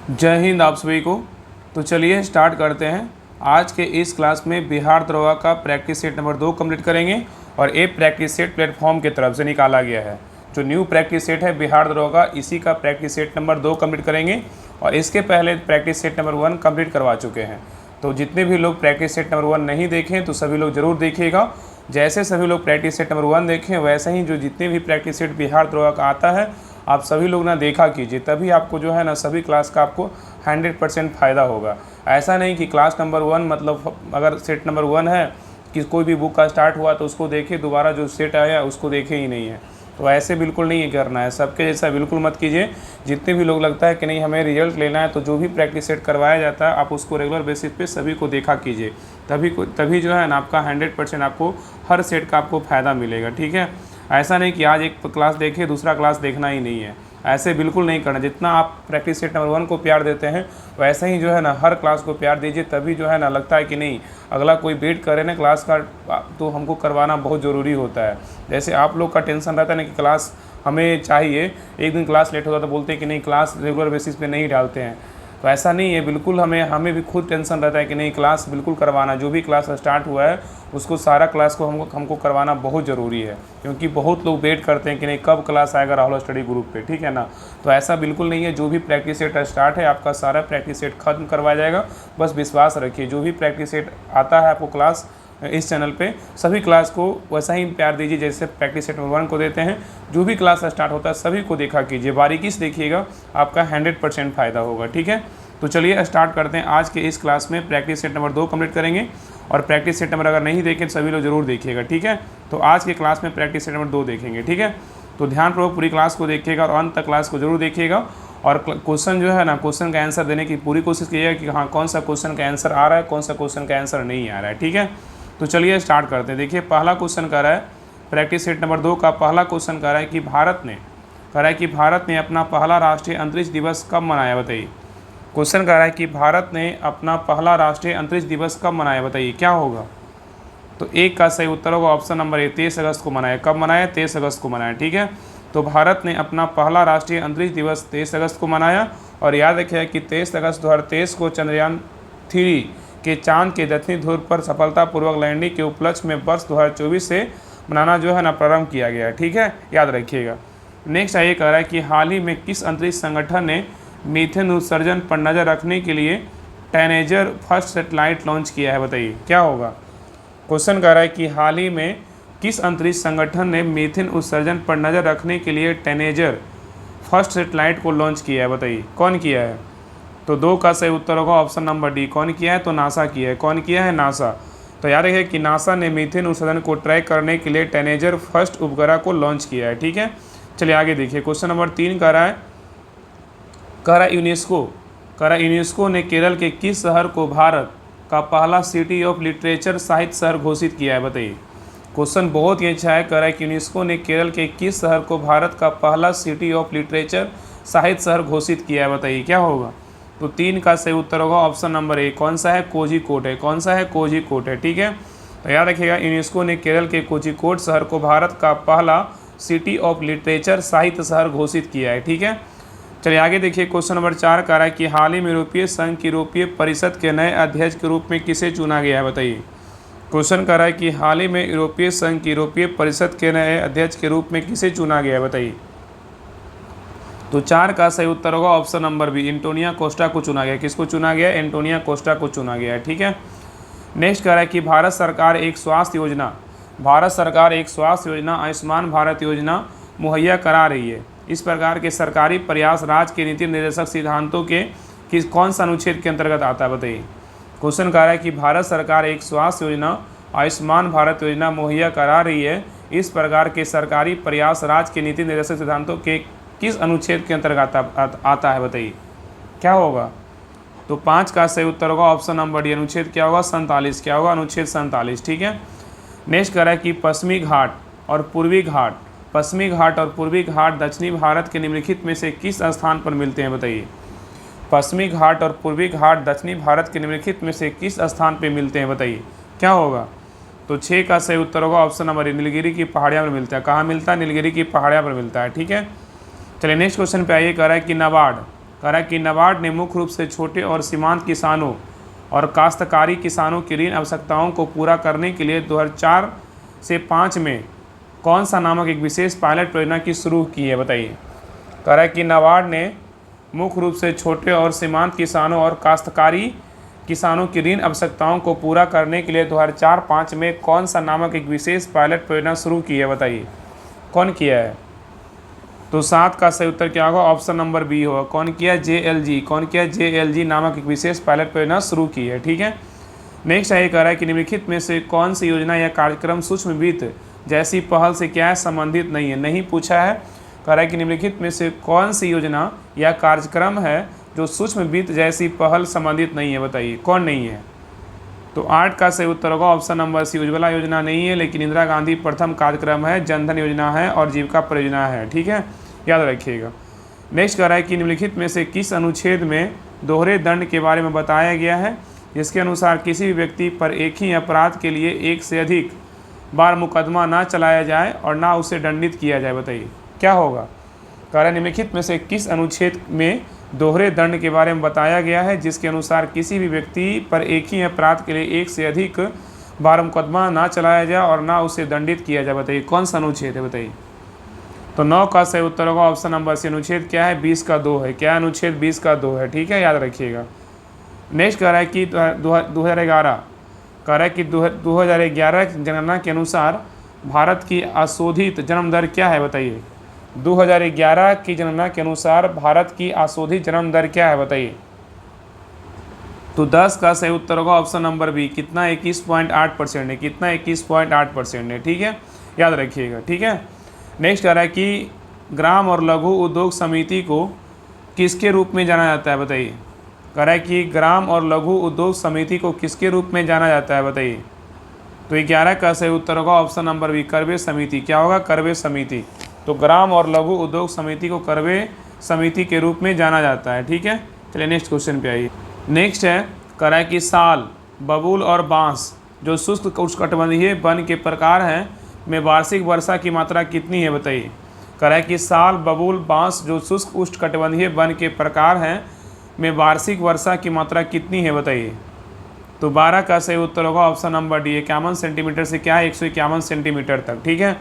जय हिंद आप सभी को। तो चलिए स्टार्ट करते हैं। आज के इस क्लास में बिहार दरोगा का प्रैक्टिस सेट नंबर 2 कंप्लीट करेंगे और ये प्रैक्टिस सेट प्लेटफॉर्म की तरफ से निकाला गया है। जो न्यू प्रैक्टिस सेट है बिहार दरोगा, इसी का प्रैक्टिस सेट नंबर 2 कंप्लीट करेंगे और इसके पहले प्रैक्टिस सेट नंबर 1 कंप्लीट करवा चुके हैं। तो जितने भी लोग प्रैक्टिस सेट नंबर 1 नहीं देखें तो सभी लोग ज़रूर देखिएगा। जैसे सभी लोग प्रैक्टिस सेट नंबर 1 देखें वैसे ही जो जितने भी प्रैक्टिस सेट बिहार दरोगा का आता है आप सभी लोग ना देखा कीजिए, तभी आपको जो है ना सभी क्लास का आपको 100% फ़ायदा होगा। ऐसा नहीं कि क्लास नंबर 1 मतलब अगर सेट नंबर 1 है कि कोई भी बुक का स्टार्ट हुआ तो उसको देखे, दोबारा जो सेट आया उसको देखे ही नहीं है। तो ऐसे बिल्कुल नहीं करना है, सबके जैसा बिल्कुल मत कीजिए। जितने भी लोग लगता है कि नहीं हमें रिजल्ट लेना है तो जो भी प्रैक्टिस सेट करवाया जाता है आप उसको रेगुलर बेसिस पे सभी को देखा कीजिए, तभी जो है ना आपका 100% आपको हर सेट का आपको फ़ायदा मिलेगा। ठीक है, ऐसा नहीं कि आज एक क्लास देखे दूसरा क्लास देखना ही नहीं है, ऐसे बिल्कुल नहीं करना। जितना आप प्रैक्टिस सेट नंबर 1 को प्यार देते हैं वैसे ही जो है ना हर क्लास को प्यार दीजिए, तभी जो है ना लगता है कि नहीं अगला कोई वेट करे ना क्लास का तो हमको करवाना बहुत ज़रूरी होता है। जैसे आप लोग का टेंशन रहता है ना कि क्लास हमें चाहिए, एक दिन क्लास लेट होता तो बोलते हैं कि नहीं क्लास रेगुलर बेसिस पे नहीं डालते हैं, तो ऐसा नहीं है बिल्कुल। हमें भी खुद टेंशन रहता है कि नहीं क्लास बिल्कुल करवाना, जो भी क्लास स्टार्ट हुआ है उसको सारा क्लास को हमको करवाना बहुत ज़रूरी है, क्योंकि बहुत लोग वेट करते हैं कि नहीं कब क्लास आएगा राहुल स्टडी ग्रुप पे। ठीक है ना, तो ऐसा बिल्कुल नहीं है। जो भी प्रैक्टिस सेट स्टार्ट है आपका सारा प्रैक्टिस सेट खत्म करवाया जाएगा, बस विश्वास रखिए। जो भी प्रैक्टिस सेट आता है आपको क्लास इस चैनल पे सभी क्लास को वैसा ही प्यार दीजिए जैसे प्रैक्टिस सेट नंबर 1 को देते हैं। जो भी क्लास स्टार्ट होता है सभी को देखा कीजिए, बारीकी से देखिएगा, आपका 100% फ़ायदा होगा। ठीक है, तो चलिए स्टार्ट करते हैं। आज के इस क्लास में प्रैक्टिस सेट नंबर 2 कंप्लीट करेंगे और प्रैक्टिस सेट नंबर अगर नहीं देखें तो सभी लोग जरूर देखिएगा। ठीक है, तो आज के क्लास में प्रैक्टिस सेट नंबर 2 देखेंगे। ठीक है, तो ध्यानपूर्वक पूरी क्लास को देखिएगा और अंत तक क्लास को जरूर देखिएगा और क्वेश्चन जो है ना क्वेश्चन का आंसर देने की पूरी कोशिश कीजिएगा कि हाँ कौन सा क्वेश्चन का आंसर आ रहा है, कौन सा क्वेश्चन का आंसर नहीं आ रहा है। ठीक है, तो चलिए स्टार्ट करते हैं। देखिए पहला क्वेश्चन कर रहा है प्रैक्टिस सेट नंबर 2 का पहला क्वेश्चन कर रहा है कि भारत ने अपना पहला राष्ट्रीय अंतरिक्ष दिवस कब मनाया, बताइए। क्वेश्चन कर रहा है कि भारत ने अपना पहला राष्ट्रीय अंतरिक्ष दिवस कब मनाया, बताइए क्या होगा। तो एक का सही उत्तर होगा ऑप्शन नंबर ए, 23 अगस्त को मनाया। कब मनाया? 23 अगस्त को मनाया। ठीक है, तो भारत ने अपना पहला राष्ट्रीय अंतरिक्ष दिवस 23 अगस्त को मनाया। और याद रखिए कि 23 अगस्त 2023 को चंद्रयान 3 के चांद के दक्षिणी ध्रुव पर सफलतापूर्वक लैंडिंग के उपलक्ष्य में वर्ष 2024 से मनाना जो है ना प्रारंभ किया गया है। ठीक है, याद रखिएगा। नेक्स्ट ये कह रहा है कि हाल ही में किस अंतरिक्ष संगठन ने मीथेन उत्सर्जन पर नज़र रखने के लिए टैनेजर फर्स्ट सैटेलाइट लॉन्च किया है, बताइए क्या होगा। क्वेश्चन कह रहा है कि हाल ही में किस अंतरिक्ष संगठन ने मीथेन उत्सर्जन पर नज़र रखने के लिए टैनेजर फर्स्ट सैटेलाइट को लॉन्च किया है, बताइए कौन किया है। तो 2 का सही उत्तर होगा ऑप्शन नंबर डी। कौन किया है? तो नासा किया है। कौन किया है? नासा। तो याद रखिए कि नासा ने मीथेन उत्सर्जन को ट्रैक करने के लिए टैनेजर फर्स्ट उपग्रह को लॉन्च किया है। ठीक है, चलिए आगे देखिए। क्वेश्चन नंबर 3 कह रहा है यूनेस्को ने केरल के किस शहर को भारत का पहला सिटी ऑफ लिटरेचर साहित्य शहर घोषित किया है, बताइए। क्वेश्चन बहुत ही अच्छा है। कह रहा है कि यूनेस्को ने केरल के किस शहर को भारत का पहला सिटी ऑफ लिटरेचर साहित्य शहर घोषित किया है, बताइए क्या होगा। तो 3 का सही उत्तर होगा ऑप्शन नंबर ए। कौन सा है? कोझिकोड है। कौन सा है? कोझिकोड है। ठीक है, तो याद रखिएगा यूनेस्को ने केरल के कोझिकोड शहर को भारत का पहला सिटी ऑफ लिटरेचर साहित्य शहर घोषित किया है। ठीक है, चलिए आगे देखिए। क्वेश्चन नंबर 4 कह रहा है कि हाल ही में यूरोपीय संघ की यूरोपीय परिषद के नए अध्यक्ष के रूप में किसे चुना गया है, बताइए। क्वेश्चन कह रहा है कि हाल ही में यूरोपीय संघ की यूरोपीय परिषद के नए अध्यक्ष के रूप में किसे चुना गया है, बताइए। तो 4 का सही उत्तर होगा option number B, Antonio Costa को चुना गया। किसको चुना गया? एंटोनियो कोस्टा को चुना गया है। ठीक है, नेक्स्ट कह रहा है कि भारत सरकार एक स्वास्थ्य योजना आयुष्मान भारत योजना मुहैया करा रही है। इस प्रकार के सरकारी प्रयास राज्य के नीति निर्देशक सिद्धांतों के किस कौन सा अनुच्छेद के अंतर्गत आता है, बताइए। क्वेश्चन कह रहा है कि भारत सरकार एक स्वास्थ्य योजना आयुष्मान भारत योजना मुहैया करा रही है। इस प्रकार के सरकारी प्रयास राज्य के नीति निर्देशक सिद्धांतों के किस अनुच्छेद के अंतर्गत आता है, बताइए क्या होगा। तो 5 का सही उत्तर होगा ऑप्शन नंबर डी, अनुच्छेद क्या होगा? 47। क्या होगा? अनुच्छेद 47। ठीक है, नेक्स्ट कह रहा है कि पश्चिमी घाट और पूर्वी घाट दक्षिणी भारत के निम्नलिखित में से किस स्थान पर मिलते हैं, बताइए। पश्चिमी घाट और पूर्वी घाट दक्षिणी भारत के निम्नलिखित में से किस स्थान पर मिलते हैं, बताइए क्या होगा। तो 6 का सही उत्तर होगा ऑप्शन नंबर ए, नीलगिरी की पहाड़ियाँ पर मिलता है। कहाँ मिलता है? नीलगिरी की पहाड़ियाँ पर मिलता है। ठीक है, चलिए नेक्स्ट क्वेश्चन पे आइए। कह रहा है कि नाबार्ड कह रहा है कि नाबार्ड ने मुख्य रूप से छोटे और सीमांत किसानों और काश्तकारी किसानों की ऋण आवश्यकताओं को पूरा करने के लिए 2004 से 5 में कौन सा नामक एक विशेष पायलट परियोजना की शुरू की है, बताइए। कह रहा है कि नाबार्ड ने मुख्य रूप से छोटे और सीमांत किसानों और काश्तकारी किसानों की ऋण आवश्यकताओं को पूरा करने के लिए 2004-5 में कौन सा नामक एक विशेष पायलट परियोजना शुरू की है, बताइए। कौन किया है? तो 7 का सही उत्तर क्या होगा? ऑप्शन नंबर बी होगा। कौन किया? JLG। कौन किया? JLG नामक एक विशेष पायलट परियोजना शुरू की है, ठीक है। नेक्स्ट है, कह रहा है कि निम्नलिखित में से कौन सी योजना या कार्यक्रम सूक्ष्म वित्त जैसी पहल से क्या है संबंधित नहीं है? नहीं पूछा है। कह रहा है कि निम्नलिखित में से कौन सी योजना या कार्यक्रम है जो सूक्ष्म वित्त जैसी पहल संबंधित नहीं है, बताइए। कौन नहीं है? तो 8 का सही उत्तर होगा ऑप्शन नंबर सी। उज्ज्वला योजना नहीं है, लेकिन इंदिरा गांधी प्रथम कार्यक्रम है, जनधन योजना है और जीविका परियोजना है, ठीक है, याद रखिएगा। नेक्स्ट कह रहा है कि निम्नलिखित में से किस अनुच्छेद में दोहरे दंड के बारे में बताया गया है जिसके अनुसार किसी भी व्यक्ति पर एक ही अपराध के लिए एक से अधिक बार मुकदमा ना चलाया जाए और ना उसे दंडित किया जाए, बताइए क्या होगा। कह रहा है निम्नलिखित में से किस अनुच्छेद में दोहरे दंड के बारे में बताया गया है जिसके अनुसार किसी भी व्यक्ति पर एक ही अपराध के लिए एक से अधिक बार मुकदमा ना चलाया जाए और ना उसे दंडित किया जाए, बताइए कौन सा अनुच्छेद है, बताइए। तो 9 का सही उत्तर होगा ऑप्शन नंबर सी। अनुच्छेद क्या है? 20 का 2 है। क्या अनुच्छेद 20 का 2 है, ठीक है, याद रखिएगा। नेक्स्ट कह रहा है कि 2011 कह रहा है कि 2011 की जनगणना के अनुसार भारत की अशोधित जन्म दर क्या है, बताइए। 2011 की जनगणना के अनुसार भारत की अशोधित जन्म दर क्या है, बताइए। तो 10 का सही उत्तर होगा ऑप्शन नंबर बी। कितना? 21.8% है। कितना? 21.8% है, ठीक है, याद रखिएगा, ठीक है। नेक्स्ट कह रहा है कि ग्राम और लघु उद्योग समिति को किसके रूप में जाना जाता है, बताइए। कह रहा है कि ग्राम और लघु उद्योग समिति को किसके रूप में जाना जाता है, बताइए। तो 11 का सही उत्तर होगा ऑप्शन नंबर बी, करवे समिति। क्या होगा? करवे समिति। तो ग्राम और लघु उद्योग समिति को करवे समिति के रूप में जाना जाता है, ठीक है। चलिए नेक्स्ट क्वेश्चन पे आइए। नेक्स्ट है, कह रहा है कि साल, बबूल और बांस जो शुष्क उष्णकटिबंधीय वन के प्रकार हैं में वार्षिक वर्षा की मात्रा कितनी है, बताइए। कह रहा है कि साल, बबूल, बांस जो शुष्क उष्णकटिबंधीय वन के प्रकार हैं में वार्षिक वर्षा की मात्रा कितनी है, बताइए। तो 12 का सही उत्तर होगा ऑप्शन नंबर डी। 51 सेंटीमीटर से क्या है? 151 सेंटीमीटर तक, ठीक है।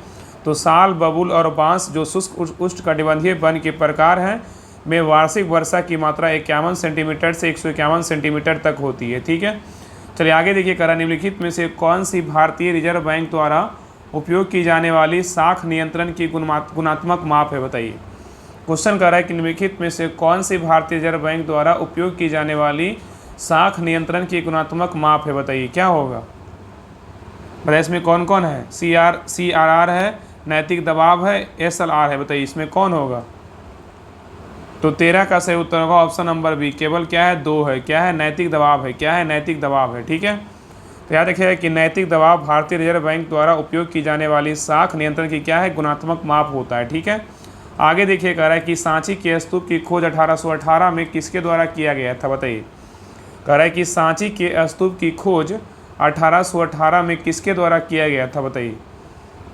तो साल, बबूल और बांस जो शुष्क उष्णकटिबंधीय वन के प्रकार हैं में वार्षिक वर्षा की मात्रा 51 सेंटीमीटर से 151 सेंटीमीटर तक होती है, ठीक है। चलिए आगे देखिए, कह रहा निम्नलिखित में से कौन सी भारतीय रिजर्व बैंक द्वारा उपयोग की जाने वाली साख नियंत्रण की गुणात्मक माप है, बताइए। क्वेश्चन कर रहा है कि निम्नलिखित में से कौन सी भारतीय रिजर्व बैंक द्वारा उपयोग की जाने वाली साख नियंत्रण की गुणात्मक माप है, बताइए क्या होगा। बताइए इसमें कौन कौन है? CRR है, नैतिक दबाव है, SLR है, बताइए इसमें कौन होगा। तो 13 का सही उत्तर होगा ऑप्शन नंबर बी। केवल क्या है? 2 है। क्या है? नैतिक दबाव है। क्या है? नैतिक दबाव है, ठीक है। तो याद रखिएगा कि नैतिक दबाव भारतीय रिजर्व बैंक द्वारा उपयोग की जाने वाली साख नियंत्रण की क्या है? गुणात्मक माप होता है, ठीक है। आगे देखिए, कह रहा है कि सांची के स्तूप की खोज 1818 में किसके द्वारा किया गया था, बताइए। कह रहा है कि सांची के स्तूप की खोज 1818 में किसके द्वारा किया गया था, बताइए।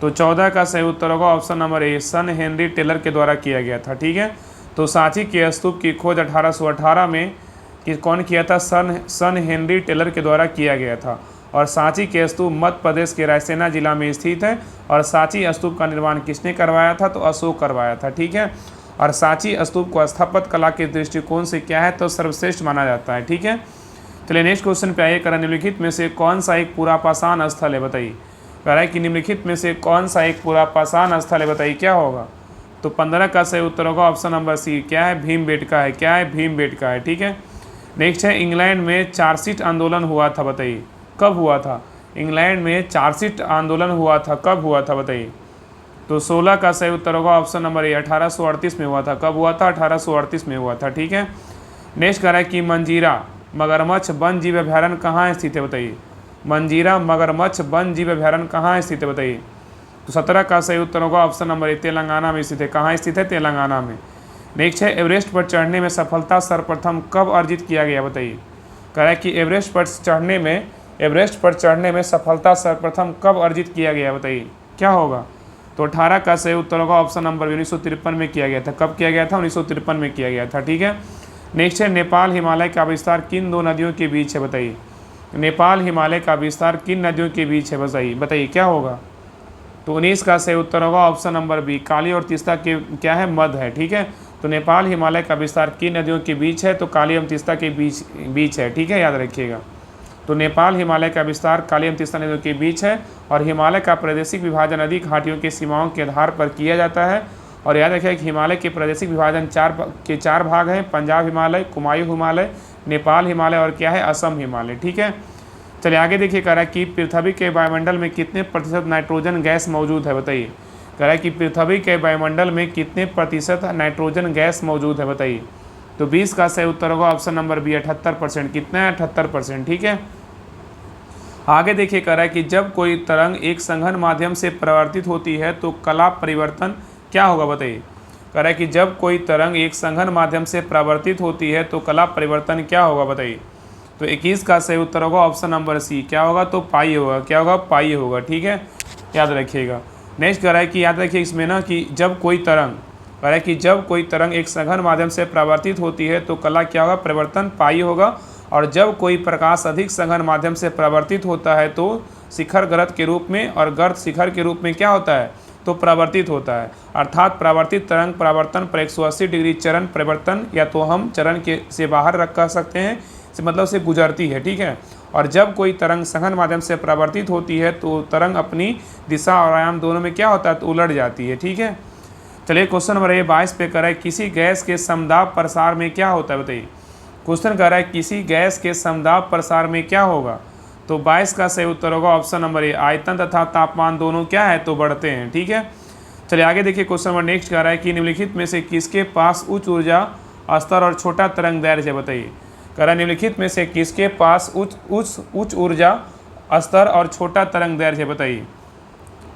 तो 14 का सही उत्तर होगा ऑप्शन नंबर ए, सन हेनरी टेलर के द्वारा किया गया था, ठीक है। तो सांची के स्तूप की खोज 1818 में कौन किया था? सन हेनरी टेलर के द्वारा किया गया था। और सांची के स्तूप मध्य प्रदेश के रायसेना जिला में स्थित है। और सांची स्तूप का निर्माण किसने करवाया था? तो अशोक करवाया था, ठीक है। और सांची स्तूप को स्थापत्य कला के दृष्टिकोण से क्या है? तो सर्वश्रेष्ठ माना जाता है, ठीक है। चलिए नेक्स्ट क्वेश्चन पे आइए। निम्नलिखित में से कौन सा एक पुरापाषाण स्थल है, बताइए। कह रहा है कि निम्नलिखित में से कौन सा एक पुरापाषाण स्थल है, बताइए क्या होगा। तो 15 का सही उत्तर होगा ऑप्शन नंबर सी। क्या है? भीमबेटका है। क्या है? भीमबेटका है, ठीक है। नेक्स्ट है, इंग्लैंड में चार्जशीट आंदोलन हुआ था, बताइए कब हुआ था। इंग्लैंड में चार्जशीट आंदोलन हुआ था, कब हुआ था, बताइए। तो 16 का सही उत्तर होगा ऑप्शन नंबर ए, 1838 में हुआ था। कब हुआ था? 1838 में हुआ था, ठीक है। नेक्स्ट कह रहा है कि मंजीरा मगरमच्छ वन जीव अभयारण्य कहाँ स्थित है, बताइए। मंजीरा मगरमच्छ वन जीव अभयारण्य कहाँ स्थित है, बताइए। तो 17 का सही उत्तर होगा ऑप्शन नंबर ए, तेलंगाना में स्थित है। कहाँ स्थित है? तेलंगाना में। नेक्स्ट है, एवरेस्ट पर चढ़ने में सफलता सर्वप्रथम कब अर्जित किया गया, बताइए। कह रहा है कि एवरेस्ट पर चढ़ने में सफलता सर्वप्रथम कब अर्जित किया गया, बताइए क्या होगा। तो 18 का सही उत्तर होगा ऑप्शन नंबर 1953 में किया गया था। कब किया गया था? 1953 में किया गया था, ठीक है। नेक्स्ट है नेपाल हिमालय का विस्तार किन दो नदियों के बीच है, बताइए। नेपाल हिमालय का विस्तार किन नदियों के बीच है, बताइए क्या होगा। तो 19 का सही उत्तर होगा ऑप्शन नंबर बी, काली और तीस्ता के क्या है, मध्य है। ठीक है, तो नेपाल हिमालय का विस्तार किन नदियों के बीच है, तो काली एवं तीस्ता के बीच है। ठीक है, याद रखिएगा। तो नेपाल हिमालय का विस्तार काली एवं तीस्ता नदियों के बीच है और हिमालय का प्रादेशिक विभाजन नदी घाटियों की सीमाओं के आधार पर किया जाता है। और याद रखिए कि हिमालय के प्रादेशिक विभाजन चार भाग हैं, पंजाब हिमालय, कुमायूं हिमालय, नेपाल हिमालय और क्या है, असम हिमालय। ठीक है, चलिए आगे देखिए, कह रहा है कि पृथ्वी के वायुमंडल में कितने प्रतिशत नाइट्रोजन गैस मौजूद है, बताइए। कह रहा है कि पृथ्वी के वायुमंडल में कितने प्रतिशत नाइट्रोजन गैस मौजूद है, बताइए। तो 20 का सही उत्तर होगा ऑप्शन नंबर बी, 78%। कितना है, 78%। ठीक है, आगे देखिए, कह रहा है कि जब कोई तरंग एक संघन माध्यम से परिवर्तित होती है तो कला परिवर्तन क्या होगा, बताइए। कह रहा है कि जब कोई तरंग एक संघन माध्यम से परिवर्तित होती है तो कला परिवर्तन क्या होगा, बताइए। तो 21 का सही उत्तर होगा ऑप्शन नंबर सी, क्या होगा, तो पाई होगा। क्या होगा, पाई होगा। ठीक है, याद रखिएगा। नेक्स्ट कह रहा है कि याद रखिए इसमें ना कि जब कोई तरंग, कह रहा है कि जब कोई तरंग एक सघन माध्यम से परिवर्तित होती है तो कला क्या होगा, परिवर्तन पाई होगा। और जब कोई प्रकाश अधिक सघन माध्यम से परिवर्तित होता है तो शिखर गर्त के रूप में और गर्त शिखर के रूप में क्या होता है, तो परिवर्तित होता है। अर्थात परावर्तित तरंग परावर्तन पर 180 डिग्री चरण परिवर्तन, या तो हम चरण के से बाहर रख कर सकते हैं, मतलब से गुजरती है। ठीक है, और जब कोई तरंग सघन माध्यम से परावर्तित होती है तो तरंग अपनी दिशा और आयाम दोनों में क्या होता है, तो उलट जाती है। ठीक है, चलिए क्वेश्चन नंबर 22 पे कर रहा है किसी गैस के समदाब प्रसार में क्या होता है, बताइए। क्वेश्चन कर रहा है किसी गैस के समदाब प्रसार में क्या होगा। तो 22 का सही उत्तर होगा ऑप्शन नंबर ए, आयतन तथा तापमान दोनों क्या है, तो बढ़ते हैं। ठीक है, चलिए आगे देखिए, क्वेश्चन नंबर नेक्स्ट कर रहा है कि निम्नलिखित में से किसके पास उच्च ऊर्जा स्तर और छोटा तरंग दैर्ध्य है, बताइए। कह रहा है निम्नलिखित में से किसके पास उच्च ऊर्जा स्तर और छोटा तरंग दैर्ध्य है, बताइए।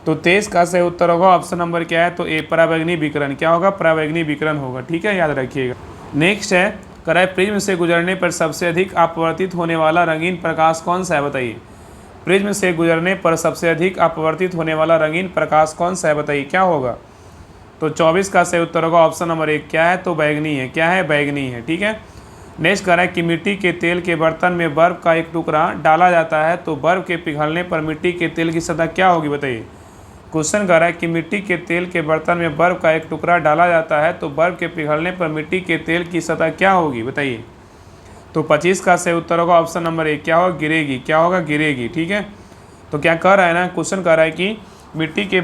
तो 23 का सही उत्तर होगा ऑप्शन नंबर क्या है, तो ए, परावैंगनी विकिरण। क्या होगा, परावैंगनी विकिरण होगा। ठीक है, याद रखिएगा। नेक्स्ट है, कह रहा है प्रिज्म से गुजरने पर सबसे अधिक अपवर्तित होने वाला रंगीन प्रकाश कौन सा है, बताइए। प्रिज्म से गुजरने पर सबसे अधिक अपवर्तित होने वाला रंगीन प्रकाश कौन सा है, बताइए, क्या होगा। तो 24 का सही उत्तर होगा ऑप्शन नंबर 1, क्या है, तो बैगनी है। क्या है, बैगनी है। ठीक है, नेक्स्ट कह रहा है कि मिट्टी के तेल के बर्तन में बर्फ का एक टुकड़ा डाला जाता है तो बर्फ के पिघलने पर मिट्टी के तेल की सतह क्या होगी, बताइए। क्वेश्चन कह रहा है कि मिट्टी के तेल के बर्तन में बर्फ का एक टुकड़ा डाला जाता है तो बर्फ के पिघलने पर मिट्टी के तेल की सतह क्या होगी, बताइए। तो 25 का सही उत्तर होगा ऑप्शन नंबर 1, क्या होगा, गिरेगी। क्या होगा, गिरेगी। ठीक है, तो क्या कह रहा है ना, क्वेश्चन कह रहा है कि मिट्टी के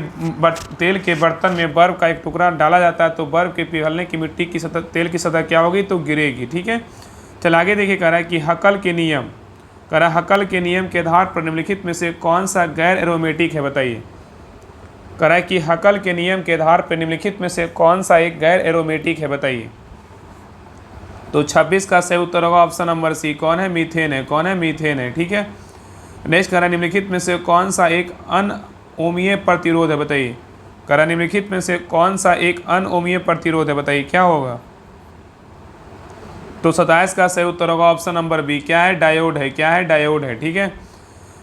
तेल के बर्तन में बर्फ का एक टुकड़ा डाला जाता है तो बर्फ के पिघलने की मिट्टी की सतह, तेल की सतह क्या होगी, तो गिरेगी। ठीक है, चल आगे देखिए, कह रहा है कि हकल के नियम, कह रहा है हकल के नियम के आधार पर निम्नलिखित में से कौन सा गैर एरोमेटिक है, बताइए। कह रहा है कि हकल के नियम के आधार पर निम्नलिखित में से कौन सा एक गैर एरोमेटिक है, बताइए। तो 26 का सही उत्तर होगा ऑप्शन नंबर सी, कौन है, मीथेन है। कौन है, मीथेन है। ठीक है, नेक्स्ट कह रहा है निम्नलिखित में से कौन सा एक अनओमीय प्रतिरोध है, बताइए। कह रहा है निम्नलिखित में से कौन सा एक अनओमीय प्रतिरोध है, बताइए, क्या होगा। तो 27 का सही उत्तर होगा ऑप्शन नंबर बी, क्या है, डायोड है। क्या है, डायोड है। ठीक है,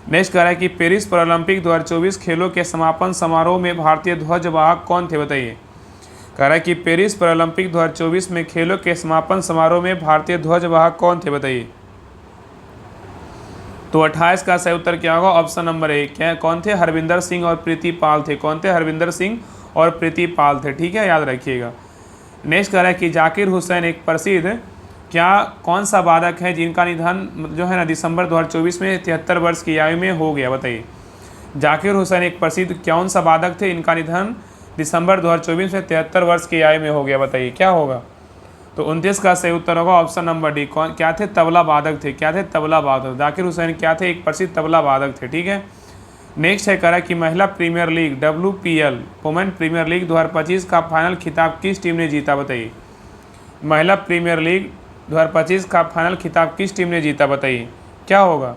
नेक्स्ट कह रहा है कि पेरिस पैरालंपिक 2024 खेलों के समापन समारोह में भारतीय ध्वजवाहक कौन थे, बताइए। कह रहा है कि पेरिस पैरालंपिक 2024 में खेलों के समापन समारोह में भारतीय ध्वजवाहक कौन थे, बताइए। तो 28 का सही उत्तर क्या होगा, ऑप्शन नंबर ए, क्या कौन थे, हरविंदर सिंह और प्रीति पाल थे। कौन थे, हरविंदर सिंह और प्रीति पाल थे। ठीक है, याद रखिएगा। नेक्स्ट कह रहा है कि जाकिर हुसैन एक प्रसिद्ध क्या कौन सा वादक है जिनका निधन जो है ना दिसंबर 2024 में 73 वर्ष की आयु में हो गया, बताइए। जाकिर हुसैन एक प्रसिद्ध कौन सा वादक थे, इनका निधन दिसंबर 2024 में 73 वर्ष की आयु में हो गया, बताइए, क्या होगा। तो 29 का सही उत्तर होगा ऑप्शन नंबर डी, कौन क्या थे, तबला वादक थे। क्या थे, तबला वादक। जाकिर हुसैन क्या थे, एक प्रसिद्ध तबला वादक थे। ठीक है, नेक्स्ट है, कह रहा है कि महिला premier league WPL women premier league 2025 का फाइनल खिताब किस टीम ने जीता, बताइए। महिला प्रीमियर लीग 2025 का फाइनल खिताब किस टीम ने जीता, बताइए, क्या होगा।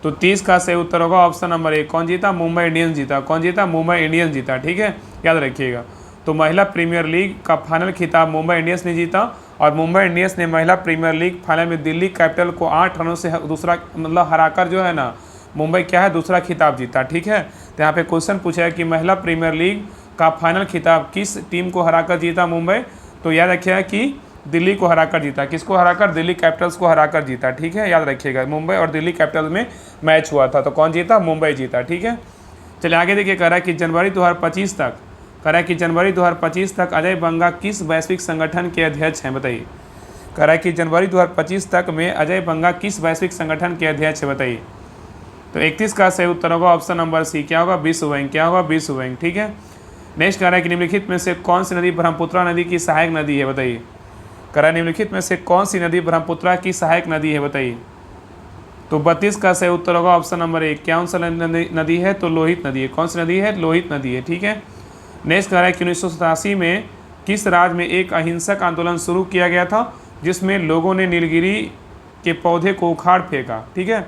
तो 30 का सही उत्तर होगा ऑप्शन नंबर 1, कौन जीता, मुंबई इंडियंस जीता। कौन जीता, मुंबई इंडियंस जीता। ठीक है, याद रखिएगा। तो महिला प्रीमियर लीग का फाइनल खिताब मुंबई इंडियंस ने जीता और मुंबई इंडियंस ने महिला प्रीमियर लीग फाइनल में दिल्ली कैपिटल को 8 रनों से दूसरा मतलब हराकर जो है ना मुंबई क्या है, दूसरा खिताब जीता। ठीक है, तो यहाँ पे क्वेश्चन पूछा है कि महिला प्रीमियर लीग का फाइनल खिताब किस टीम को हराकर जीता मुंबई। तो याद रखिएगा कि दिल्ली को हराकर जीता। किसको हराकर? दिल्ली कैपिटल्स को हराकर जीता। ठीक है, याद रखिएगा, मुंबई और दिल्ली कैपिटल्स में मैच हुआ था, तो कौन जीता? मुंबई जीता। ठीक है, चलिए आगे देखिए, कह रहा है कि जनवरी 2025 तक, कह रहा है कि जनवरी 2025 तक अजय बंगा किस वैश्विक संगठन के अध्यक्ष हैं? बताइए। कह रहा है कि जनवरी 2025 तक में अजय बंगा किस वैश्विक संगठन के अध्यक्ष है? बताइए। तो 31 का सही उत्तर होगा ऑप्शन नंबर सी, क्या होगा? विश्व बैंक। क्या होगा? विश्व बैंक। ठीक है, नेक्स्ट कह रहा है कि निम्नलिखित में से कौन सी नदी ब्रह्मपुत्रा नदी की सहायक नदी है? बताइए। कह रहा है निम्नलिखित में से कौन सी नदी ब्रह्मपुत्रा की सहायक नदी है? बताइए। तो 32 का सही उत्तर होगा ऑप्शन नंबर ए। कौन सा नदी है? तो लोहित नदी है। कौन सी नदी है? लोहित नदी है। ठीक है, नेक्स्ट कह रहा है कि 1987 में किस राज्य में एक अहिंसक आंदोलन शुरू किया गया था जिसमें लोगों ने नीलगिरी के पौधे को उखाड़ फेंका? ठीक है,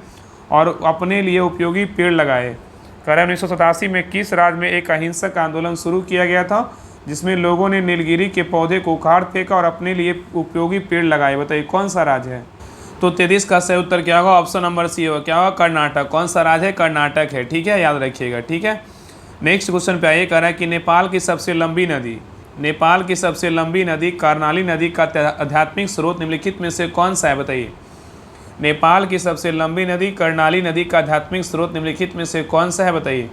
और अपने लिए उपयोगी पेड़ लगाए। कह रहा है 1987 में किस राज्य में एक अहिंसक आंदोलन शुरू किया गया था जिसमें लोगों ने नीलगिरी के पौधे को उखाड़ फेंका और अपने लिए उपयोगी पेड़ लगाए? बताइए कौन सा राज्य है? तो 33 का सही उत्तर क्या होगा? ऑप्शन नंबर सी होगा। क्या होगा? कर्नाटक। कौन सा राज्य है? कर्नाटक है। ठीक है, याद रखिएगा। ठीक है, नेक्स्ट क्वेश्चन पे आइए। कह रहा है कि नेपाल की सबसे लंबी नदी, नेपाल की सबसे लंबी नदी कर्णाली नदी का आध्यात्मिक स्रोत निम्नलिखित में से कौन सा है? बताइए। नेपाल की सबसे लंबी नदी कर्णाली नदी का आध्यात्मिक स्रोत निम्नलिखित में से कौन सा है? बताइए।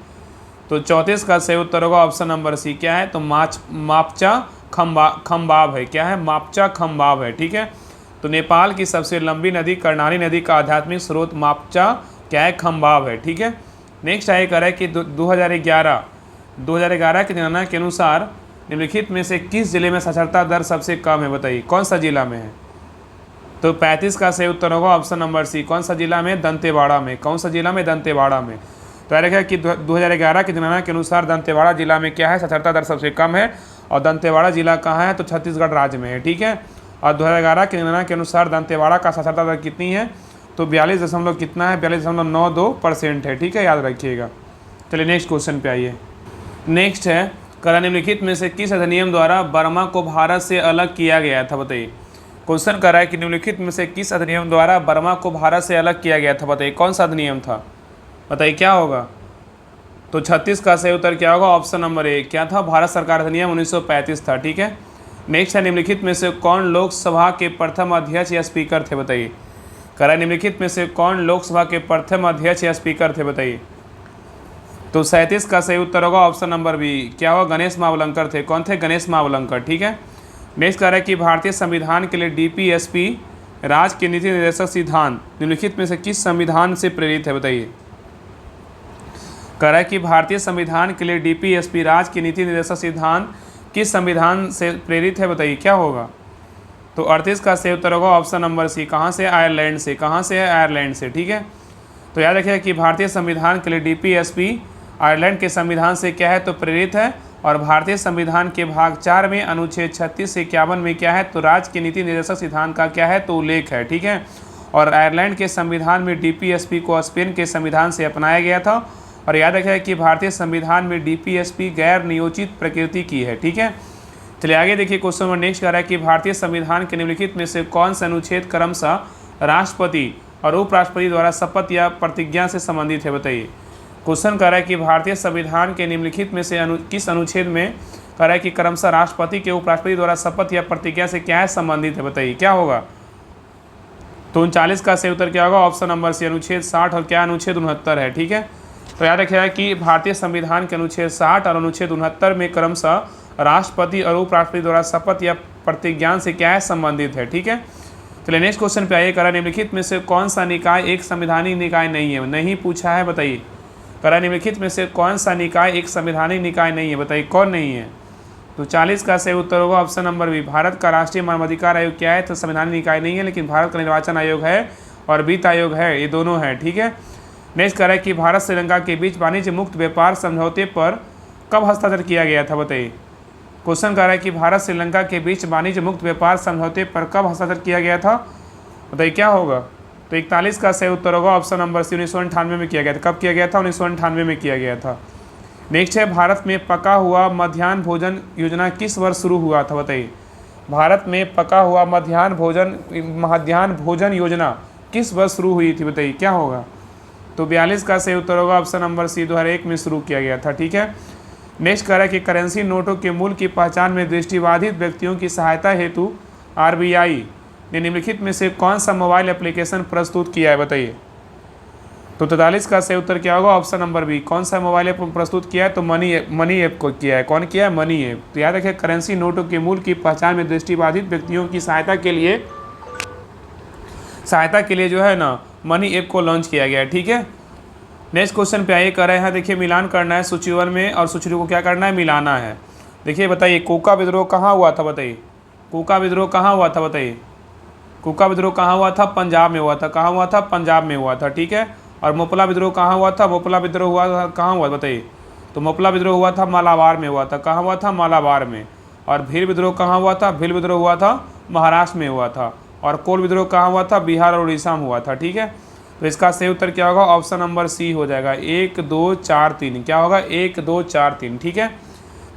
तो 34 का सही उत्तर होगा ऑप्शन नंबर सी। क्या है? तो मापचा खम्बाब है। क्या है? मापचा खम्बाब है। ठीक है, तो नेपाल की सबसे लंबी नदी कर्णाली नदी का आध्यात्मिक स्रोत मापचा क्या है? खम्बाब है। ठीक है, नेक्स्ट आगे कर रहा है कि 2011 की जनगणना के अनुसार निम्नलिखित में से किस जिले में साक्षरता दर सबसे कम है? बताइए कौन सा जिला में है? तो 35 का सही उत्तर होगा ऑप्शन नंबर सी। कौन सा जिला में? दंतेवाड़ा में। कौन सा जिला में? दंतेवाड़ा में। तो याद रखिए कि 2011 की जनगणना के अनुसार दंतेवाड़ा जिला में क्या है? साक्षरता दर सबसे कम है। और दंतेवाड़ा जिला कहाँ है? तो छत्तीसगढ़ राज्य में है। ठीक है, और 2011 की जनगणना के अनुसार दंतेवाड़ा का साक्षरता दर कितनी है? तो 42 कितना है? 42.92% है। ठीक है, याद रखिएगा। चलिए नेक्स्ट क्वेश्चन पे आइए। नेक्स्ट है, कह निम्नलिखित में से किस अधिनियम द्वारा बर्मा को भारत से अलग किया गया था? बताइए। क्वेश्चन कर रहा है कि निम्नलिखित में से किस अधिनियम द्वारा बर्मा को भारत से अलग किया गया था? बताइए कौन सा अधिनियम था? बताइए क्या होगा? तो 36 का सही उत्तर क्या होगा? ऑप्शन नंबर ए। क्या था? भारत सरकार अधिनियम 1935 था। ठीक है, नेक्स्ट है, निम्नलिखित में से कौन लोकसभा के प्रथम अध्यक्ष या स्पीकर थे? बताइए। कह रहा है निम्नलिखित में से कौन लोकसभा के प्रथम अध्यक्ष या स्पीकर थे? बताइए। तो 37 का सही उत्तर होगा ऑप्शन नंबर बी। क्या होगा? गणेश महावलंकर थे। कौन थे? गणेश महावलंकर। ठीक है, नेक्स्ट कह रहा है कि भारतीय संविधान के लिए डीपीएसपी राज्य के नीति निर्देशक सिद्धांत निम्नलिखित में से किस संविधान से प्रेरित है? बताइए। कह रहा है कि भारतीय संविधान के लिए डीपीएसपी राज्य के नीति निर्देशक सिद्धांत किस संविधान से प्रेरित है? बताइए क्या होगा? तो 38 का सही उत्तर होगा ऑप्शन नंबर सी। कहाँ से? आयरलैंड से। कहाँ से है? आयरलैंड से। ठीक है, तो याद रखिए कि भारतीय संविधान के लिए डीपीएसपी आयरलैंड के संविधान से क्या है? तो प्रेरित है। और भारतीय संविधान के भाग 4 में अनुच्छेद 36 से 51 में क्या है? तो राज्य के नीति निर्देशक सिद्धांत का क्या है? तो उल्लेख है। ठीक है, और आयरलैंड के संविधान में डीपीएसपी को स्पेन के संविधान से अपनाया गया था। और याद रखिए कि भारतीय संविधान में डीपीएसपी गैर नियोजित प्रकृति की है। ठीक है, चलिए आगे देखिए क्वेश्चन नंबर नेक्स्ट कर रहा है कि भारतीय संविधान के निम्नलिखित में से कौन सा अनुच्छेद क्रमशः राष्ट्रपति और उपराष्ट्रपति द्वारा शपथ या प्रतिज्ञा से संबंधित है? बताइए। क्वेश्चन कर रहा है कि भारतीय संविधान के निम्नलिखित में से किस अनुच्छेद में कह रहा है कि क्रमशः राष्ट्रपति के उपराष्ट्रपति द्वारा शपथ या प्रतिज्ञा से क्या है? संबंधित है? बताइए क्या होगा? तो 39 का सही उत्तर क्या होगा? ऑप्शन नंबर सी, अनुच्छेद 60 और क्या? अनुच्छेद 69 है। ठीक है, तो याद रखिएगा कि भारतीय संविधान के अनुच्छेद 60 और अनुच्छेद 69 में क्रमशः राष्ट्रपति और उपराष्ट्रपति द्वारा शपथ या प्रतिज्ञा से क्या है? संबंधित है। ठीक है, चलिए नेक्स्ट क्वेश्चन पे आइए। करा निम्नलिखित में से कौन सा निकाय एक संवैधानिक निकाय नहीं है? नहीं पूछा है, बताइए। करा निम्नलिखित में से कौन सा निकाय एक संवैधानिक निकाय नहीं है? बताइए कौन नहीं है? तो 40 का सही उत्तर होगा ऑप्शन नंबर बी। भारत का राष्ट्रीय मानवाधिकार आयोग क्या है? तो संवैधानिक निकाय नहीं है, लेकिन भारत का निर्वाचन आयोग है और वित्त आयोग है, ये दोनों है। ठीक है, नेक्स्ट कह रहा है कि भारत श्रीलंका के बीच वाणिज्य मुक्त व्यापार समझौते पर कब हस्ताक्षर किया गया था? बताइए। क्वेश्चन कह रहा है कि भारत श्रीलंका के बीच वाणिज्य मुक्त व्यापार समझौते पर कब हस्ताक्षर किया गया था? बताइए क्या होगा? तो 41 का सही उत्तर होगा ऑप्शन नंबर सी, 1998 में किया गया था। कब किया गया था? 1998 में किया गया था। नेक्स्ट है, भारत में पका हुआ मध्याह्न भोजन योजना किस वर्ष शुरू हुआ था? बताइए। भारत में पका हुआ मध्याह्न भोजन योजना किस वर्ष शुरू हुई थी? बताइए क्या होगा? तो 42 का सही उत्तर होगा ऑप्शन नंबर सी, 2001 में शुरू किया गया था। ठीक है, नेक्स्ट कह रहा है कि करेंसी नोटों के मूल्य की पहचान में दृष्टिबाधित व्यक्तियों की सहायता हेतु RBI ने निम्नलिखित में से कौन सा मोबाइल एप्लीकेशन प्रस्तुत किया है, बताइए। तो 43 का सही उत्तर क्या होगा, ऑप्शन नंबर बी। कौन सा मोबाइल ऐप प्रस्तुत किया है, तो मनी ऐप को किया है। कौन किया है, मनी ऐप। तो याद रखिए, करेंसी नोटों के मूल की पहचान में दृष्टिबाधित व्यक्तियों की सहायता के लिए जो है ना मनी ऐप को लॉन्च किया गया है, ठीक है। नेक्स्ट क्वेश्चन पे आइए, कर रहे हैं देखिए मिलान करना है सूची 1 में और सूची 2 को क्या करना है, मिलाना है। देखिए बताइए, कोका विद्रोह कहाँ हुआ था, बताइए। कोका विद्रोह कहाँ हुआ था, बताइए। कोका विद्रोह कहाँ हुआ था, पंजाब में हुआ था। कहाँ हुआ था, पंजाब में हुआ था, ठीक है। और मोपला विद्रोह कहाँ हुआ था, मोपला विद्रोह हुआ था कहाँ हुआ, बताइए। तो मोपला विद्रोह हुआ था मालाबार में हुआ था। कहाँ हुआ था, मालाबार में। और भील विद्रोह कहाँ हुआ था, भील विद्रोह हुआ था महाराष्ट्र में हुआ था। और कोल विद्रोह कहाँ हुआ था, बिहार और उड़ीसा में हुआ था, ठीक है। तो इसका सही उत्तर क्या होगा, ऑप्शन नंबर सी हो जाएगा, 1 2 4 3। क्या होगा, 1 2 4 3, ठीक है।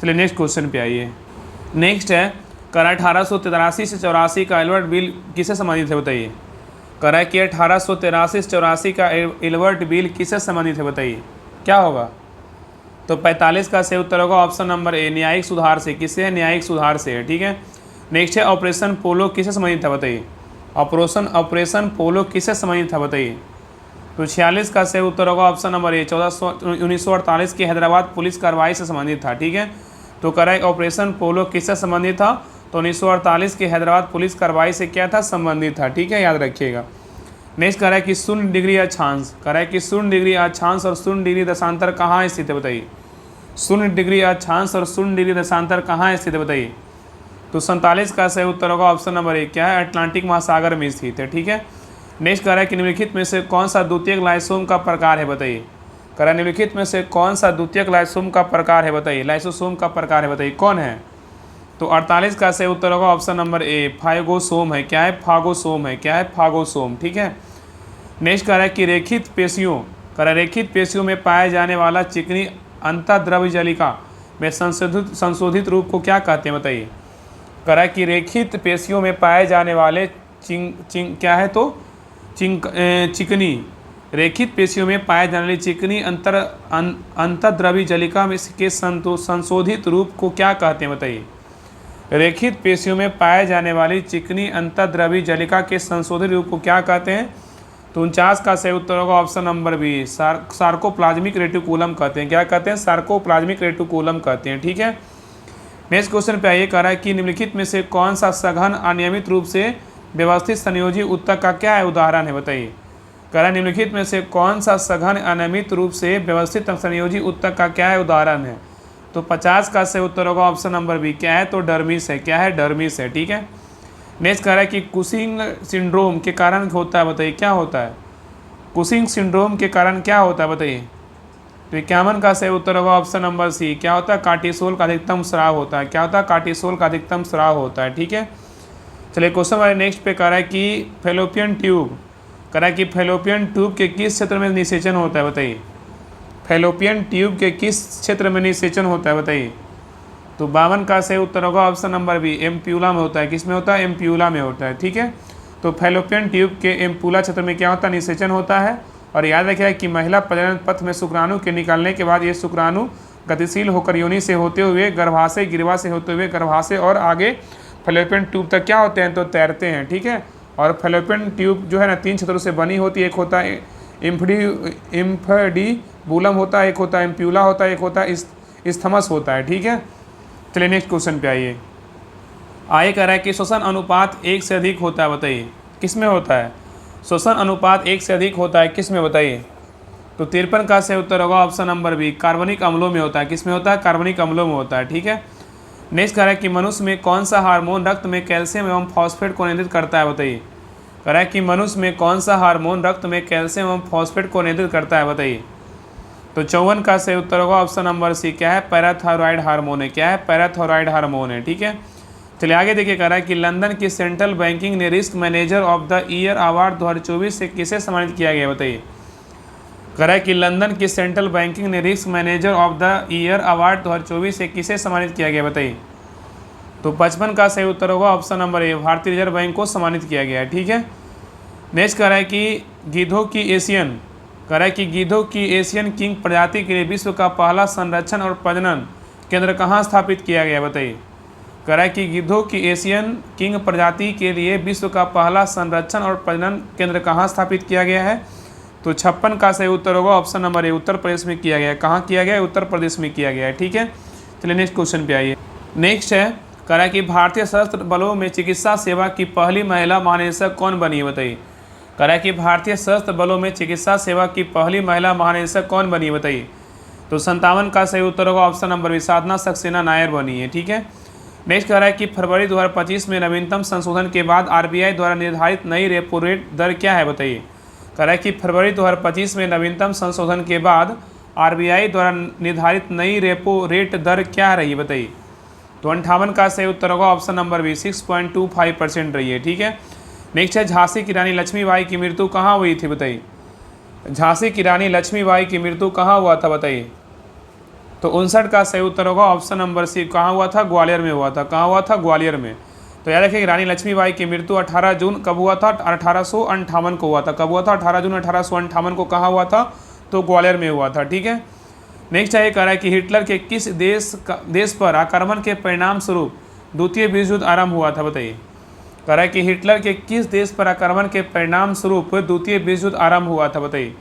चलिए नेक्स्ट क्वेश्चन पे आइए। नेक्स्ट है, कर 1883 से 84 का एल्बर्ट बिल किससे संबंधित है, बताइए। कर कि 1883 से 84 का एल्बर्ट बिल किससे संबंधित है, बताइए। क्या होगा, तो 45 का सही उत्तर होगा ऑप्शन नंबर ए, न्यायिक सुधार से। किससे है, न्यायिक सुधार से है, ठीक है। नेक्स्ट है, ऑपरेशन पोलो किससे संबंधित है, बताइए। ऑपरेशन पोलो किससे संबंधित था, बताइए। तो 46 का सही उत्तर होगा ऑप्शन नंबर ए, 1948 की हैदराबाद पुलिस कार्रवाई से संबंधित था, ठीक है। तो करेक्ट, ऑपरेशन पोलो किससे संबंधित था, तो 1948 की हैदराबाद पुलिस कार्रवाई से क्या था, संबंधित था, ठीक है, याद रखिएगा। नेक्स्ट कह रहा है कि 0 डिग्री अक्षांश, कह रहा है कि 0 डिग्री अक्षांश और 0 डिग्री दशांतर कहाँ स्थित है, बताइए। 0 डिग्री अक्षांश और 0 डिग्री दशांतर कहाँ स्थित है, बताइए। तो 47 का सही उत्तर होगा ऑप्शन नंबर ए, क्या है, अटलांटिक महासागर में स्थित है, ठीक है। नेक्स्ट कह रहा है कि निम्नलिखित में से कौन सा द्वितीयक लाइसोम का प्रकार है, बताइए। कह रहा है निम्नलिखित में से कौन सा द्वितीयक लाइसोम का प्रकार है, बताइए। लाइसोसोम का प्रकार है, बताइए कौन है। तो 48 का सही उत्तर होगा ऑप्शन नंबर ए, फाइगोसोम है। क्या है, फागोसोम है। क्या है, फागोसोम, ठीक है। नेक्स्ट कह रहा है कि रेखित पेशियों, कह रहा है रेखित पेशियों में पाए जाने वाला चिकनी अंतःद्रव्य जलिका में संशोधित रूप को क्या कहते हैं, बताइए। कह रहा है कि रेखित पेशियों में पाए जाने वाले क्या है, तो चिकनी, रेखित पेशियों में पाए जाने वाली चिकनी अंतःद्रव्य जलिका में के संशोधित रूप को क्या कहते हैं, बताइए। रेखित पेशियों में पाए जाने वाली चिकनी अंतःद्रव्य जलिका के संशोधित रूप को क्या कहते हैं। तो 49 का सही उत्तर होगा option number B, sarcoplasmic reticulum कहते हैं। क्या कहते हैं, सार्कोप्लाज्मिक रेटिकुलम कहते हैं, ठीक है। नेक्स्ट क्वेश्चन पे आइए, कह रहा है कि निम्नलिखित में से कौन सा सघन अनियमित रूप से व्यवस्थित संयोजी उत्तक का क्या है उदाहरण है, बताइए। कह रहा है निम्नलिखित में से कौन सा सघन अनियमित रूप से व्यवस्थित संयोजी उत्तक का क्या है उदाहरण है। तो 50 का सही उत्तर होगा ऑप्शन नंबर बी, क्या है, तो डर्मिस है। क्या है, डर्मिस है, ठीक है। नेक्स्ट कह रहा है कि कुशिंग सिंड्रोम के कारण होता है, बताइए क्या होता है। कुशिंग सिंड्रोम के कारण क्या होता है, बताइए। तो 51 का सही उत्तर होगा ऑप्शन नंबर सी, क्या होता है, कार्टिसोल का अधिकतम स्राव होता है। क्या होता है, कार्टिसोल का अधिकतम स्राव होता है, ठीक है। चलिए क्वेश्चन वाले नेक्स्ट पे कह रहा है कि फेलोपियन ट्यूब, कह रहा है कि फेलोपियन ट्यूब के किस क्षेत्र में निषेचन होता है, बताइए। फेलोपियन ट्यूब के किस क्षेत्र में निषेचन होता है, बताइए। तो 52 का सही उत्तर होगा ऑप्शन नंबर बी, एम्प्यूला में होता है। किस में होता है, एम्प्यूला में होता है, ठीक है। तो फेलोपियन ट्यूब के एम्प्यूला क्षेत्र में क्या होता है, निषेचन होता है। और याद रखिएगा कि महिला प्रजनन पथ में शुक्राणु के निकलने के बाद ये शुक्राणु गतिशील होकर योनि से होते हुए गर्भाशय, गिरवा से होते हुए गर्भाशय और आगे फेलोपियन ट्यूब तक क्या होते हैं, तो तैरते हैं, ठीक है। और फेलोपियन ट्यूब जो है ना 3 क्षेत्रों से बनी होती है। एक होता है इम्फेडिबुलम होता है, एक होता है एम्प्यूला होता है, एक होता है इस्थमस होता है, ठीक है। चलिए नेक्स्ट क्वेश्चन पे आइए। कह रहा है कि श्वसन अनुपात 1 से अधिक होता है, बताइए किस में होता है। श्वसन अनुपात 1 से अधिक होता है, किस में, बताइए। तो 53 का सही उत्तर होगा ऑप्शन नंबर बी, कार्बनिक अम्लों में होता है। किस में होता है, कार्बनिक अम्लों में होता है, ठीक है। नेक्स्ट कह रहा है कि मनुष्य में कौन सा हार्मोन रक्त में कैल्शियम एवं फॉस्फेट को नियंत्रित करता है, बताइए। कह रहा है कि मनुष्य में कौन सा हार्मोन रक्त में कैल्शियम एवं फॉस्फेट को नियंत्रित करता है, बताइए। तो 54 का सही उत्तर होगा ऑप्शन नंबर सी, क्या है, पैराथायरॉयड हार्मोन है। क्या है, पैराथायरॉयड हार्मोन है, ठीक है। चलिए आगे देखिए, कह रहा है कि लंदन की सेंट्रल बैंकिंग ने risk manager of the year award 2024 से किसे सम्मानित किया गया, बताइए। कह रहा है कि लंदन की सेंट्रल बैंकिंग ने risk manager of the year award 2024 से किसे सम्मानित किया गया, बताइए। तो 55 का सही उत्तर होगा ऑप्शन नंबर ए, भारतीय रिजर्व बैंक को सम्मानित किया गया है, ठीक है। नेक्स्ट कह रहा है कि गिद्धों की एशियन किंग प्रजाति के लिए विश्व का पहला संरक्षण और प्रजनन केंद्र कहाँ स्थापित किया गया, बताइए। कह रहा है कि गिद्धों की एशियन किंग प्रजाति के लिए विश्व का पहला संरक्षण और प्रजनन केंद्र कहाँ स्थापित किया गया है? तो 56 का सही उत्तर होगा ऑप्शन नंबर ए, उत्तर प्रदेश में किया गया है। कहाँ किया गया है? उत्तर प्रदेश में किया गया है। ठीक है, चलिए नेक्स्ट क्वेश्चन पे आइए। नेक्स्ट है, कह रहा है कि भारतीय सशस्त्र बलों में चिकित्सा सेवा की पहली महिला महानिदेशक कौन बनी है? बताइए। कह रहा है कि भारतीय सशस्त्र बलों में चिकित्सा सेवा की पहली महिला महानिदेशक कौन बनी है? बताइए। तो 57 का सही उत्तर होगा ऑप्शन नंबर बी, साधना सक्सेना नायर बनी है। ठीक है, नेक्स्ट कह रहा है कि फरवरी 2025 में नवीनतम संशोधन के बाद आरबीआई द्वारा निर्धारित नई रेपो रेट दर क्या है? बताइए। कह रहा है कि फरवरी 2025 में नवीनतम संशोधन के बाद आरबीआई द्वारा निर्धारित नई रेपो रेट दर क्या रही है? बताइए। तो 58 का सही उत्तर होगा ऑप्शन नंबर बी, 6.25% रही है। ठीक है, नेक्स्ट है, झांसी की रानी लक्ष्मीबाई की मृत्यु कहाँ हुई थी? बताइए। झांसी की रानी लक्ष्मीबाई की मृत्यु कहाँ हुआ था? बताइए। तो 59 का सही उत्तर होगा ऑप्शन नंबर सी, कहाँ हुआ था? ग्वालियर में हुआ था। कहाँ हुआ था? ग्वालियर में। तो याद रखिए रानी लक्ष्मीबाई की मृत्यु 18 जून कब हुआ था? 1858 को हुआ था। कब हुआ था? 18 जून 1858 को। कहाँ हुआ था? तो ग्वालियर में हुआ था। ठीक है, नेक्स्ट है, कह रहा है कि हिटलर के किस देश पर आक्रमण के परिणाम स्वरूप द्वितीय विश्व युद्ध आरंभ हुआ था? बताइए। कह रहा है कि हिटलर के किस देश पर आक्रमण के परिणाम स्वरूप द्वितीय विश्व युद्ध आरंभ हुआ था? बताइए।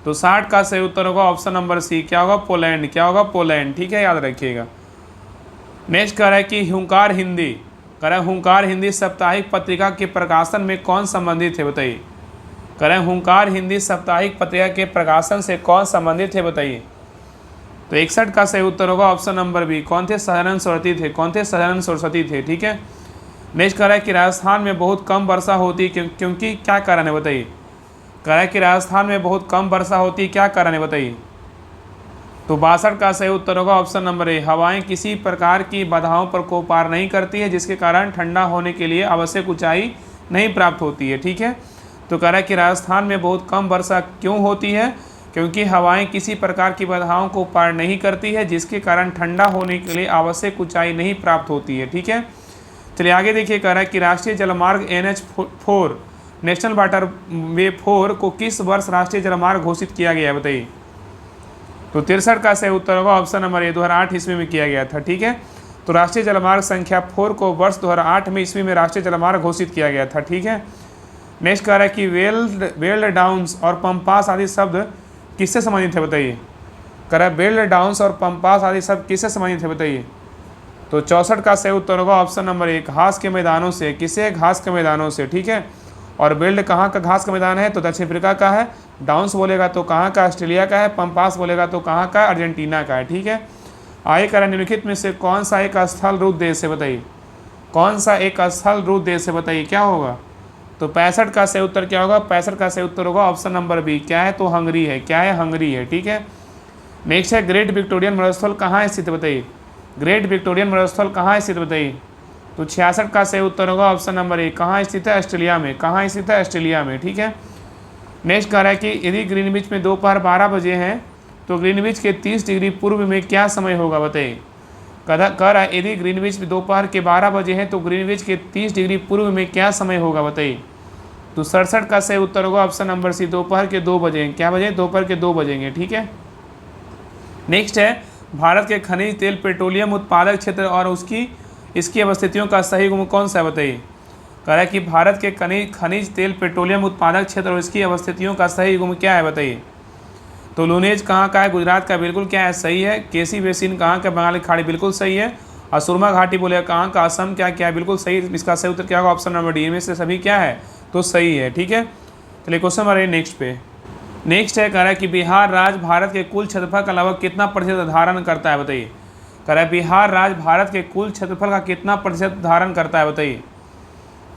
तो 60 का सही उत्तर होगा ऑप्शन नंबर सी, क्या होगा? पोलैंड। क्या होगा? पोलैंड। ठीक है, याद रखिएगा। नेक्स्ट कह रहा है कि हुंकार हिंदी, कह रहा है हुंकार हिंदी साप्ताहिक पत्रिका के प्रकाशन में कौन संबंधित है? बताइए। कह रहे हैं हुंकार हिंदी साप्ताहिक पत्रिका के प्रकाशन से कौन संबंधित है? बताइए। तो 61 का सही उत्तर होगा ऑप्शन नंबर बी, कौन थे? सदानंद सरस्वती थे। कौन थे? सदानंद सरस्वती थे। ठीक है, नेक्स्ट कह रहा है कि राजस्थान में बहुत कम वर्षा होती है क्योंकि क्या कारण है? बताइए। कह रहा है कि राजस्थान में बहुत कम वर्षा होती है, क्या कारण है? बताइए। तो 62 का सही उत्तर होगा ऑप्शन नंबर ए, हवाएं किसी प्रकार की बाधाओं पर को पार नहीं करती है जिसके कारण ठंडा होने के लिए आवश्यक ऊंचाई नहीं प्राप्त होती है। ठीक है, तो कह रहा है कि राजस्थान में बहुत कम वर्षा क्यों होती है? क्योंकि हवाएं किसी प्रकार की बाधाओं को पार नहीं करती है जिसके कारण ठंडा होने के लिए आवश्यक ऊंचाई नहीं प्राप्त होती है। ठीक है, चलिए आगे देखिए। कह रहा है कि राष्ट्रीय जलमार्ग NH4 नेशनल वाटरवे 4 को किस वर्ष राष्ट्रीय जलमार्ग घोषित किया गया? बताइए। तो 63 का सही उत्तर होगा ऑप्शन नंबर ए, 2008 ईस्वी में किया गया था। ठीक है, तो राष्ट्रीय जलमार्ग संख्या 4 को वर्ष 2008 में ईस्वी में राष्ट्रीय जलमार्ग घोषित किया गया था। ठीक है, नेक्स्ट कह रहा है कि वेल्ड डाउन्स और पंपास आदि शब्द किससे संबंधित है? बताइए। कह रहा है वेल्ड डाउन्स और पंपास आदि शब्द किससे संबंधित है? बताइए। तो 64 का सही उत्तर होगा ऑप्शन नंबर ए, घास के मैदानों से। किसे? घास के मैदानों से। ठीक है, और बेल्ट कहाँ का घास का मैदान है? तो दक्षिण अफ्रीका का है। डाउन्स बोलेगा तो कहाँ का? ऑस्ट्रेलिया का है। पंपास बोलेगा तो कहाँ का? अर्जेंटीना का है। ठीक है, आगे कह रहा है निम्नलिखित में से कौन सा एक स्थल रूप देश है? बताइए। कौन सा एक स्थल रूप देश है? बताइए, क्या होगा? तो 65 का सही उत्तर क्या होगा? 65 का सही उत्तर होगा ऑप्शन नंबर बी, क्या है? तो हंगरी है। क्या है? हंगरी है। ठीक है, नेक्स्ट है, ग्रेट विक्टोरियन मरुस्थल कहाँ स्थित? बताइए। ग्रेट विक्टोरियन मरुस्थल कहाँ स्थित? बताइए। तो 66 का सही उत्तर होगा ऑप्शन नंबर ए, कहाँ स्थित है? ऑस्ट्रेलिया में। कहाँ स्थित है? ऑस्ट्रेलिया में। ठीक है, नेक्स्ट कह रहा है कि यदि ग्रीनविच में दोपहर 12 बजे हैं तो ग्रीनविच के 30 डिग्री पूर्व में क्या समय होगा? बताइए। कह रहा है यदि ग्रीनविच में दोपहर के 12 बजे हैं तो ग्रीनविच के 30 डिग्री पूर्व में क्या समय होगा? बताइए। तो 67 का सही उत्तर होगा ऑप्शन नंबर सी, दोपहर के 2 बजे। क्या बजे? दोपहर के 2 बजेंगे। ठीक है, नेक्स्ट है, भारत के खनिज तेल पेट्रोलियम उत्पादक क्षेत्र और इसकी अवस्थितियों का सही गुण कौन सा है? बताइए। कह रहा है कि भारत के खनिज तेल पेट्रोलियम उत्पादक क्षेत्र और इसकी अवस्थितियों का सही गुण क्या है? बताइए। तो लूनेज कहाँ का है? गुजरात का। बिल्कुल क्या है? सही है। केसी बेसिन कहाँ का? बंगाल की खाड़ी। बिल्कुल सही है। और सुरमा घाटी बोले कहाँ का? असम। क्या क्या है? बिल्कुल सही। इसका सही उत्तर क्या होगा? Option number D. में से सभी क्या है? तो सही है। ठीक है, चलिए क्वेश्चन नंबर नेक्स्ट पे। नेक्स्ट है, कह रहा है कि बिहार राज्य भारत के कुल क्षेत्रफल का लगभग कितना प्रतिशत धारण करता है? बताइए। कह रहा है बिहार राज्य भारत के कुल क्षेत्रफल का कितना प्रतिशत धारण करता है? बताइए।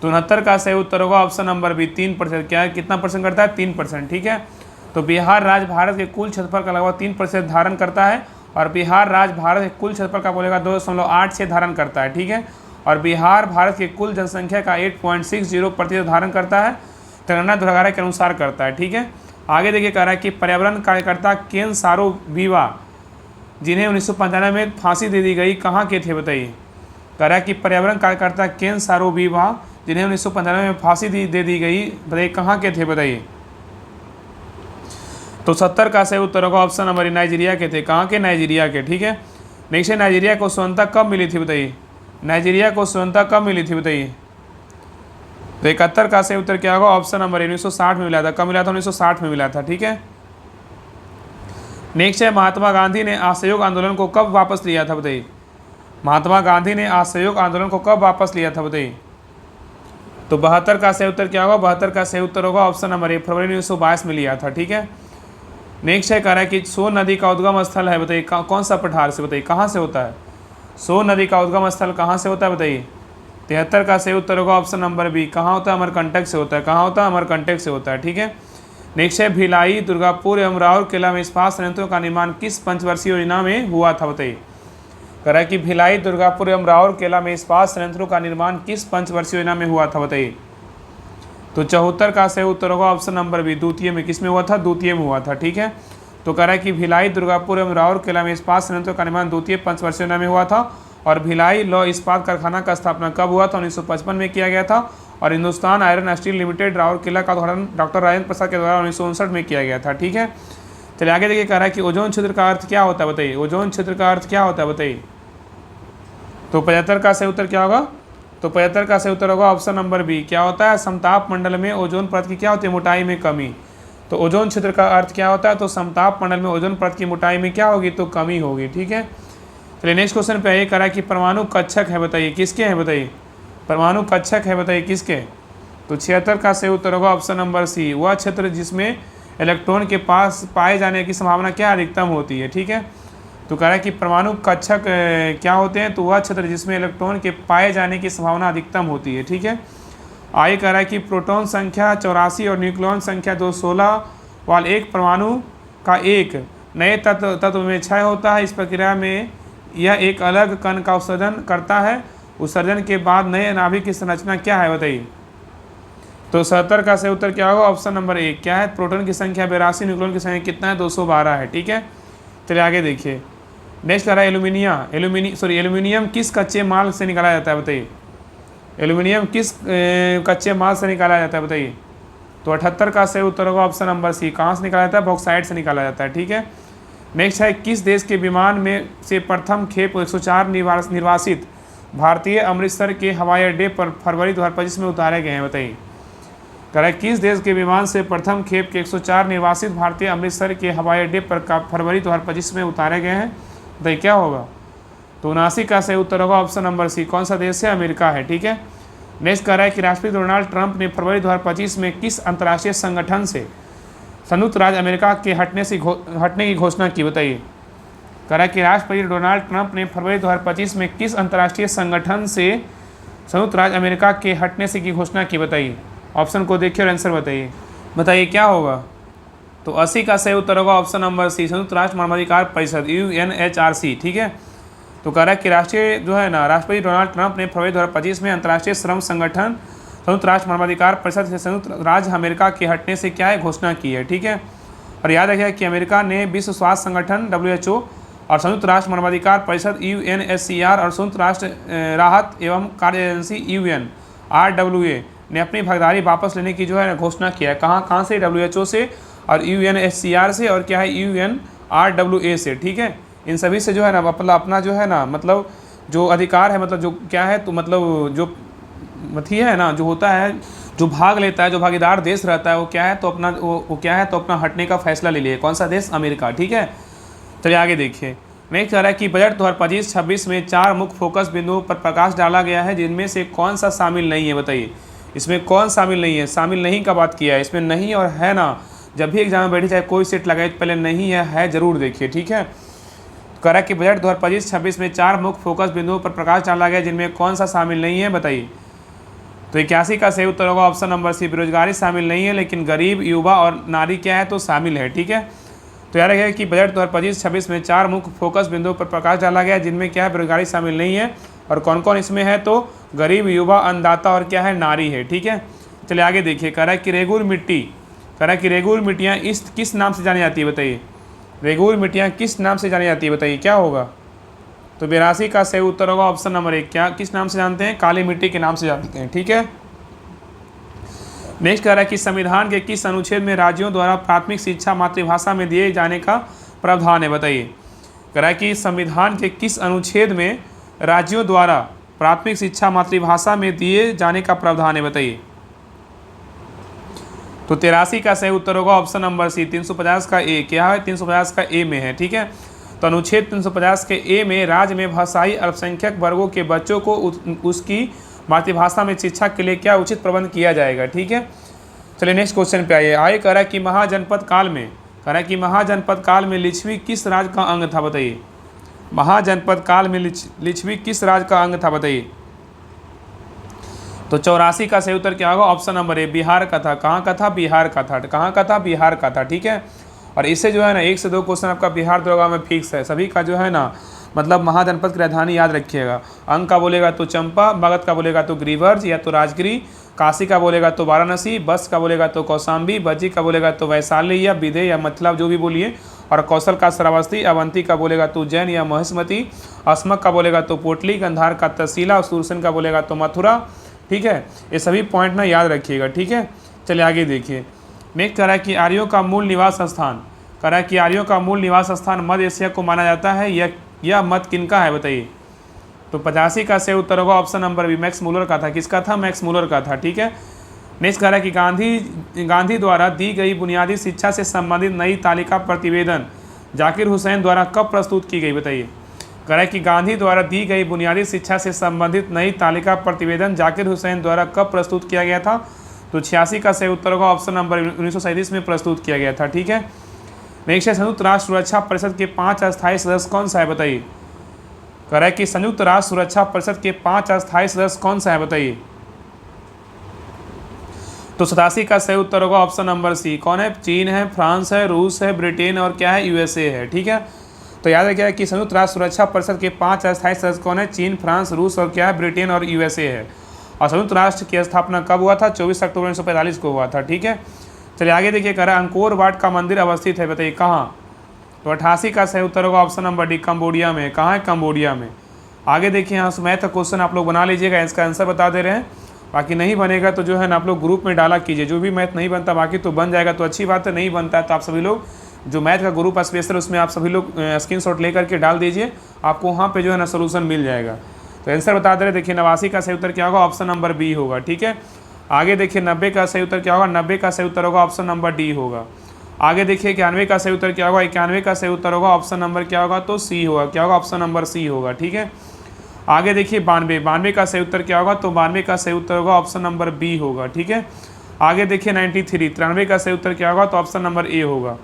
तो 69 का सही उत्तर होगा ऑप्शन नंबर बी, 3%। क्या है? कितना परसेंट करता है? 3%। ठीक है, तो बिहार राज्य भारत के कुल क्षेत्रफल का लगभग 3% धारण करता है और बिहार राज्य भारत के कुल क्षेत्रफल का बोलेगा 2.8 से धारण करता है। ठीक है, और बिहार भारत के कुल जनसंख्या का 8.60% धारण करता है, जनगणना 2011 के अनुसार करता है। ठीक है, आगे देखिए, कह रहा है कि पर्यावरण कार्यकर्ता केन सारो वीवा जिन्हें 1995 में फांसी दे दी गई कहाँ के थे? बताइए। कह रहा है कि पर्यावरण कार्यकर्ता केन सारो वीवा जिन्हें 1995 में फांसी दे दी गई, बताइए कहाँ के थे? बताइए। तो 70 का सही उत्तर होगा ऑप्शन नंबर नाइजीरिया के थे। कहाँ के? नाइजीरिया के। ठीक है, नेक्स्ट है, नाइजीरिया को स्वतंत्रता कब मिली थी? बताइए। नाइजीरिया को स्वतंत्रता कब मिली थी बताइए। तो 71 का सही उत्तर क्या होगा, ऑप्शन नंबर 1960 में मिला था। कब मिला था, 1960 में मिला था, ठीक है। नेक्स्ट है, महात्मा गांधी ने असहयोग आंदोलन को कब वापस लिया था बताइए। महात्मा गांधी ने असहयोग आंदोलन को कब वापस लिया था बताइए। तो 72 का सही उत्तर क्या होगा, 72 का सही उत्तर होगा ऑप्शन नंबर 1, फरवरी 1922 में लिया था, ठीक है। नेक्स्ट है, कह रहा है कि सोन नदी का उद्गम स्थल है बताइए, कौन सा पठार से बताइए, कहाँ से होता है। सोन नदी का उद्गम स्थल कहाँ से होता है बताइए। 73 का सही उत्तर होगा ऑप्शन नंबर बी, कहाँ होता है, अमरकंटक से होता है। कहाँ होता है, अमरकंटक से होता है, ठीक है। नेक्स्ट है, भिलाई, दुर्गापुर एवं राउरकेला में इस्पात संयंत्रों का निर्माण किस पंचवर्षीय योजना में हुआ था बताइए। कह रहा है कि भिलाई, दुर्गापुर एवं राउरकेला में इस्पात संयंत्रों का निर्माण किस पंचवर्षीय योजना में हुआ था बताइए। तो 74 का सही उत्तर होगा ऑप्शन नंबर बी, द्वितीय में। किस में हुआ था, द्वितीय में हुआ था, ठीक है। तो कह रहा है कि भिलाई, दुर्गापुर एवं राउरकेला में इस्पात संयंत्रों का निर्माण द्वितीय पंचवर्षीय योजना में हुआ था। और भिलाई लौह इस्पात कारखाना का स्थापना कब हुआ था, 1955 में किया गया था। और Hindustan iron steel limited Rourkela का उद्घाटन डॉक्टर राजेंद्र प्रसाद के द्वारा 1959 में किया गया था, ठीक है। चलिए आगे देखिए, कह रहा है कि ओजोन क्षेत्र का अर्थ क्या होता है बताइए। ओजोन क्षेत्र का अर्थ क्या होता है बताइए। तो 75 का सही उत्तर क्या होगा, तो 75 का सही उत्तर होगा ऑप्शन नंबर बी, क्या होता है, समताप मंडल में ओजोन परत की क्या होती है, मोटाई में कमी। तो ओजोन क्षेत्र का अर्थ क्या होता है, तो समताप मंडल में ओजोन परत की मोटाई में क्या होगी, तो कमी होगी, ठीक है। चलिए नेक्स्ट क्वेश्चन पे ये करा कि परमाणु कक्षक है बताइए, किसके हैं बताइए। परमाणु कक्षक है बताइए किसके। तो 76 का सही उत्तर होगा ऑप्शन नंबर सी, वह क्षेत्र जिसमें इलेक्ट्रॉन के पास पाए जाने की संभावना क्या अधिकतम होती है, ठीक है। तो कह रहा है कि परमाणु कक्षक क्या होते हैं, तो वह क्षेत्र जिसमें इलेक्ट्रॉन के पाए जाने की संभावना अधिकतम होती है, ठीक है। आगे कह रहा है कि प्रोटॉन संख्या 84 और न्यूक्लियॉन संख्या 216 वाले एक परमाणु का एक नए तत्व में क्षय होता है। इस प्रक्रिया में यह एक अलग कण का उत्सर्जन करता है। उत्सर्जन के बाद नए नाभिक की संरचना क्या है बताइए। तो 77 का सही उत्तर क्या होगा, ऑप्शन नंबर 1, क्या है, प्रोटॉन की संख्या 82, न्यूक्लियॉन की संख्या कितना है, 212 है, ठीक है। चलिए आगे देखिए, नेक्स्ट कह रहा है एल्यूमिनियम किस कच्चे माल से निकाला जाता है बताइए। एल्यूमिनियम किस कच्चे माल से निकाला जाता है बताइए। तो 78 का सही उत्तर होगा ऑप्शन नंबर सी, कहाँ से निकाला जाता है, बॉक्साइट से निकाला जाता है, ठीक है। नेक्स्ट है, किस देश के विमान में से प्रथम खेप 104 निर्वासित भारतीय अमृतसर के हवाई अड्डे पर फरवरी 2025 में उतारे गए हैं बताइए। कह रहा है किस देश के विमान से प्रथम खेप के 104 निर्वासित भारतीय अमृतसर के हवाई अड्डे पर फरवरी 2025 में उतारे गए हैं बताइए, क्या होगा। तो 79 का सही उत्तर होगा ऑप्शन नंबर सी, कौन सा देश है, अमेरिका है, ठीक है। नेक्स्ट कह रहा है कि राष्ट्रपति डोनाल्ड ट्रंप ने फरवरी 2025 में किस अंतर्राष्ट्रीय संगठन से संयुक्त राज्य अमेरिका के हटने की घोषणा की बताइए। कह रहा है कि राष्ट्रपति डोनाल्ड ट्रंप ने फरवरी 2025 में किस अंतर्राष्ट्रीय संगठन से संयुक्त राज्य अमेरिका के हटने से की घोषणा की बताइए। ऑप्शन को देखिए और आंसर बताइए क्या होगा। तो 80 का सही उत्तर होगा ऑप्शन नंबर सी, संयुक्त राष्ट्र मानवाधिकार परिषद, UNHRC, ठीक है। तो कह रहा है कि राष्ट्रपति डोनाल्ड ट्रंप ने फरवरी 2025 में अंतर्राष्ट्रीय श्रम संगठन संयुक्त राष्ट्र मानवाधिकार परिषद से संयुक्त राज्य अमेरिका के हटने से क्या है, घोषणा की है, ठीक है। और याद रखिएगा कि अमेरिका ने विश्व स्वास्थ्य संगठन WHO और संयुक्त राष्ट्र मानवाधिकार परिषद UNHCR और संयुक्त राष्ट्र राहत एवं कार्य एजेंसी UNRWA ने अपनी भागीदारी वापस लेने की घोषणा किया है। कहाँ से, WHO से और UNHCR से और क्या है, UNRWA से, ठीक है। इन सभी से अपना मतलब जो अधिकार है, मतलब जो क्या है, तो मतलब जो जो होता है, जो भाग लेता है, जो भागीदार देश रहता है, वो क्या है, तो अपना हटने का फैसला ले लिए। कौन सा देश, अमेरिका, ठीक है। चलिए आगे देखिए, नेक्स्ट कह रहा है कि बजट 2025-26 में 4 मुख्य फोकस बिंदुओं पर प्रकाश डाला गया है, जिनमें से कौन सा शामिल नहीं है बताइए। इसमें कौन शामिल नहीं है, शामिल नहीं का बात किया है, इसमें नहीं और है ना, जब भी एग्जाम में बैठी चाहे कोई सेट लगाए तो पहले नहीं है जरूर देखिए, ठीक है। कह रहा है कि बजट 2025-26 में 4 मुख्य फोकस बिंदुओं पर प्रकाश डाला गया, जिनमें कौन सा शामिल नहीं है बताइए। तो 81 का सही उत्तर होगा ऑप्शन नंबर सी, बेरोजगारी शामिल नहीं है, लेकिन गरीब, युवा और नारी क्या है, तो शामिल है, ठीक है। तो याद रखिए कि बजट 2025-26 में 4 मुख्य फोकस बिंदुओं पर प्रकाश डाला गया, जिनमें क्या है, बेरोजगारी शामिल नहीं है, और कौन कौन इसमें है, तो गरीब, युवा, अन्नदाता और क्या है, नारी है, ठीक है। चलिए आगे देखिए, कह रहा है कि रेगुर मिट्टियाँ किस नाम से जानी जाती है बताइए। रेगुर मिट्टियाँ किस नाम से जानी जाती है बताइए, क्या होगा। तो 82 का सही उत्तर होगा ऑप्शन नंबर 1, क्या किस नाम से जानते हैं, काली मिट्टी के नाम से जानते हैं, ठीक है। नेक्स्ट कह रहा है कि संविधान के किस अनुच्छेद में राज्यों द्वारा प्राथमिक शिक्षा मातृभाषा में दिए जाने का प्रावधान है बताइए। कह रहा है कि संविधान के किस अनुच्छेद में राज्यों द्वारा प्राथमिक शिक्षा मातृभाषा में दिए जाने का प्रावधान है, बताइए। तो 83 का सही उत्तर होगा ऑप्शन नंबर सी, 350 का ए। क्या है? 350 का ए में है, ठीक है। तो अनुच्छेद 350 के ए में राज्य में भाषाई अल्पसंख्यक वर्गों के बच्चों को उसकी मातृभाषा में शिक्षा के लिए क्या उचित प्रबंध किया जाएगा, ठीक है। चलिए नेक्स्ट क्वेश्चन पे आइए। आगे कह रहा है कि महाजनपद काल में लिच्छवी किस राज्य का अंग था, बताइए। महाजनपद काल में लिच्छवी किस राज्य का अंग था, बताइए। तो 84 का सही उत्तर क्या होगा? ऑप्शन नंबर ए, बिहार का था। कहाँ का था? बिहार का था। कहाँ का था? बिहार का था, ठीक है। और इससे जो है ना 1 से 2 क्वेश्चन आपका बिहार दरोगा में फिक्स है। सभी का जो है ना मतलब महाजनपद की राजधानी याद रखिएगा। अंग का बोलेगा तो चंपा, मगध का बोलेगा तो ग्रीवर्ज या तो राजगिरी, काशी का बोलेगा तो वाराणसी, बस का बोलेगा तो कौशाम्बी, बज्जी का बोलेगा तो वैशाली या विदे या मतलब जो भी बोलिए, और कौशल का श्रावस्ती, अवंती का बोलेगा तो उज्जैन या महिष्मती, अस्मक का बोलेगा तो पोटली, गंधार का तहसीला और सूरसेन का बोलेगा तो मथुरा, ठीक है। ये सभी पॉइंट ना याद रखिएगा, ठीक है। चलिए आगे देखिए। नेक्स्ट कह रहा है कि आर्यों का मूल निवास स्थान, कह रहा है कि आर्यों का मूल निवास स्थान मध्य एशिया को माना जाता है। यह मत किनका है, बताइए। तो 85 का सही उत्तर होगा option number B, Max Muller का था। किसका था? मैक्स मूलर का था, ठीक है। नेक्स्ट कह रहा है कि गांधी द्वारा दी गई बुनियादी शिक्षा से संबंधित नई तालिका प्रतिवेदन जाकिर हुसैन द्वारा कब प्रस्तुत की गई, बताइए। कह रहा है कि गांधी द्वारा दी गई बुनियादी शिक्षा से संबंधित नई तालिका प्रतिवेदन जाकिर हुसैन द्वारा कब प्रस्तुत किया गया था? तो 86 का सही उत्तर होगा ऑप्शन नंबर 1937 में प्रस्तुत किया गया था, ठीक है। नेक्स्ट है संयुक्त राष्ट्र सुरक्षा परिषद के 5 अस्थायी सदस्य कौन सा है, बताइए। कह रहा है कि संयुक्त राष्ट्र सुरक्षा परिषद के 5 अस्थायी सदस्य कौन सा है, बताइए। तो 87 का सही उत्तर होगा ऑप्शन नंबर सी। कौन है? चीन है, फ्रांस है, रूस है, ब्रिटेन और क्या है? यूएसए है, ठीक है। तो याद रखिएगा कि संयुक्त राष्ट्र सुरक्षा परिषद के 5 अस्थायी सदस्य कौन है? चीन, फ्रांस, रूस और क्या है? ब्रिटेन और यूएसए है। और संयुक्त राष्ट्र की स्थापना कब हुआ था? 24 अक्टूबर 1945 को हुआ था, ठीक है। चलिए आगे देखिए। कह रहा है अंकोर वाट का मंदिर अवस्थित है, बताइए कहाँ। तो 88 का सही उत्तर होगा ऑप्शन नंबर डी, कंबोडिया में। कहाँ है? कंबोडिया में। आगे देखिए, यहाँ मैथ का क्वेश्चन आप लोग बना लीजिएगा, इसका आंसर बता दे रहे हैं। बाकी नहीं बनेगा तो जो है ना आप लोग ग्रुप में डाला कीजिए। जो भी मैथ नहीं बनता बाकी तो बन जाएगा तो अच्छी बात है, नहीं बनता है तो आप सभी लोग जो मैथ का ग्रुप स्पेशल उसमें आप सभी लोग स्क्रीनशॉट लेकर के डाल दीजिए, आपको वहाँ पे जो है ना सोल्यूशन मिल जाएगा। तो आंसर बता दे रहे, देखिए 89 का सही उत्तर क्या होगा? ऑप्शन नंबर बी होगा, ठीक है। आगे देखिए 90 का सही उत्तर क्या होगा? 90 का सही उत्तर होगा ऑप्शन नंबर डी होगा। आगे देखिए 91 का सही उत्तर क्या होगा? 91 का सही उत्तर होगा ऑप्शन नंबर क्या होगा? तो सी होगा। क्या होगा? ऑप्शन नंबर सी होगा, ठीक है। आगे देखिए 92 का सही उत्तर क्या होगा? तो 92 का सही उत्तर होगा ऑप्शन नंबर बी होगा, ठीक है। आगे देखिए 93 का सही उत्तर क्या होगा? तो ऑप्शन नंबर ए होगा।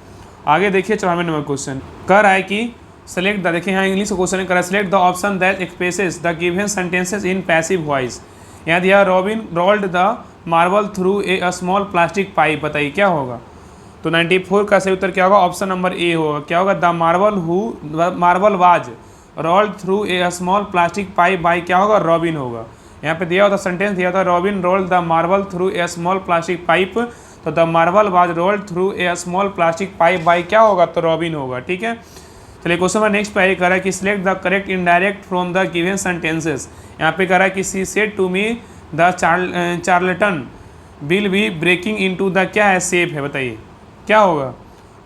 आगे देखिए 94 नंबर क्वेश्चन कह रहा है कि सेलेक्ट द, देखिए यहाँ इंग्लिश क्वेश्चन कर रहा है, select the option that expresses the given sentences in passive voice. यहाँ दिया robin rolled the marble through a small plastic pipe, बताइए क्या होगा। तो 94 का सही उत्तर क्या होगा? ऑप्शन नंबर ए होगा। क्या होगा? The marble was rolled through a small plastic pipe by क्या होगा? रॉबिन होगा। यहाँ पे दिया होता सेंटेंस दिया था Robin rolled the marble through a small plastic pipe, तो the marble was rolled through a small plastic pipe by क्या होगा? तो रॉबिन होगा, ठीक है। चलिए क्वेश्चन नंबर नेक्स्ट पे ये कह रहा है कि select the correct indirect from the given sentences. यहाँ पे कह रहा है कि she said to me the charlatan will be breaking into the क्या है? सेफ है, बताइए क्या होगा।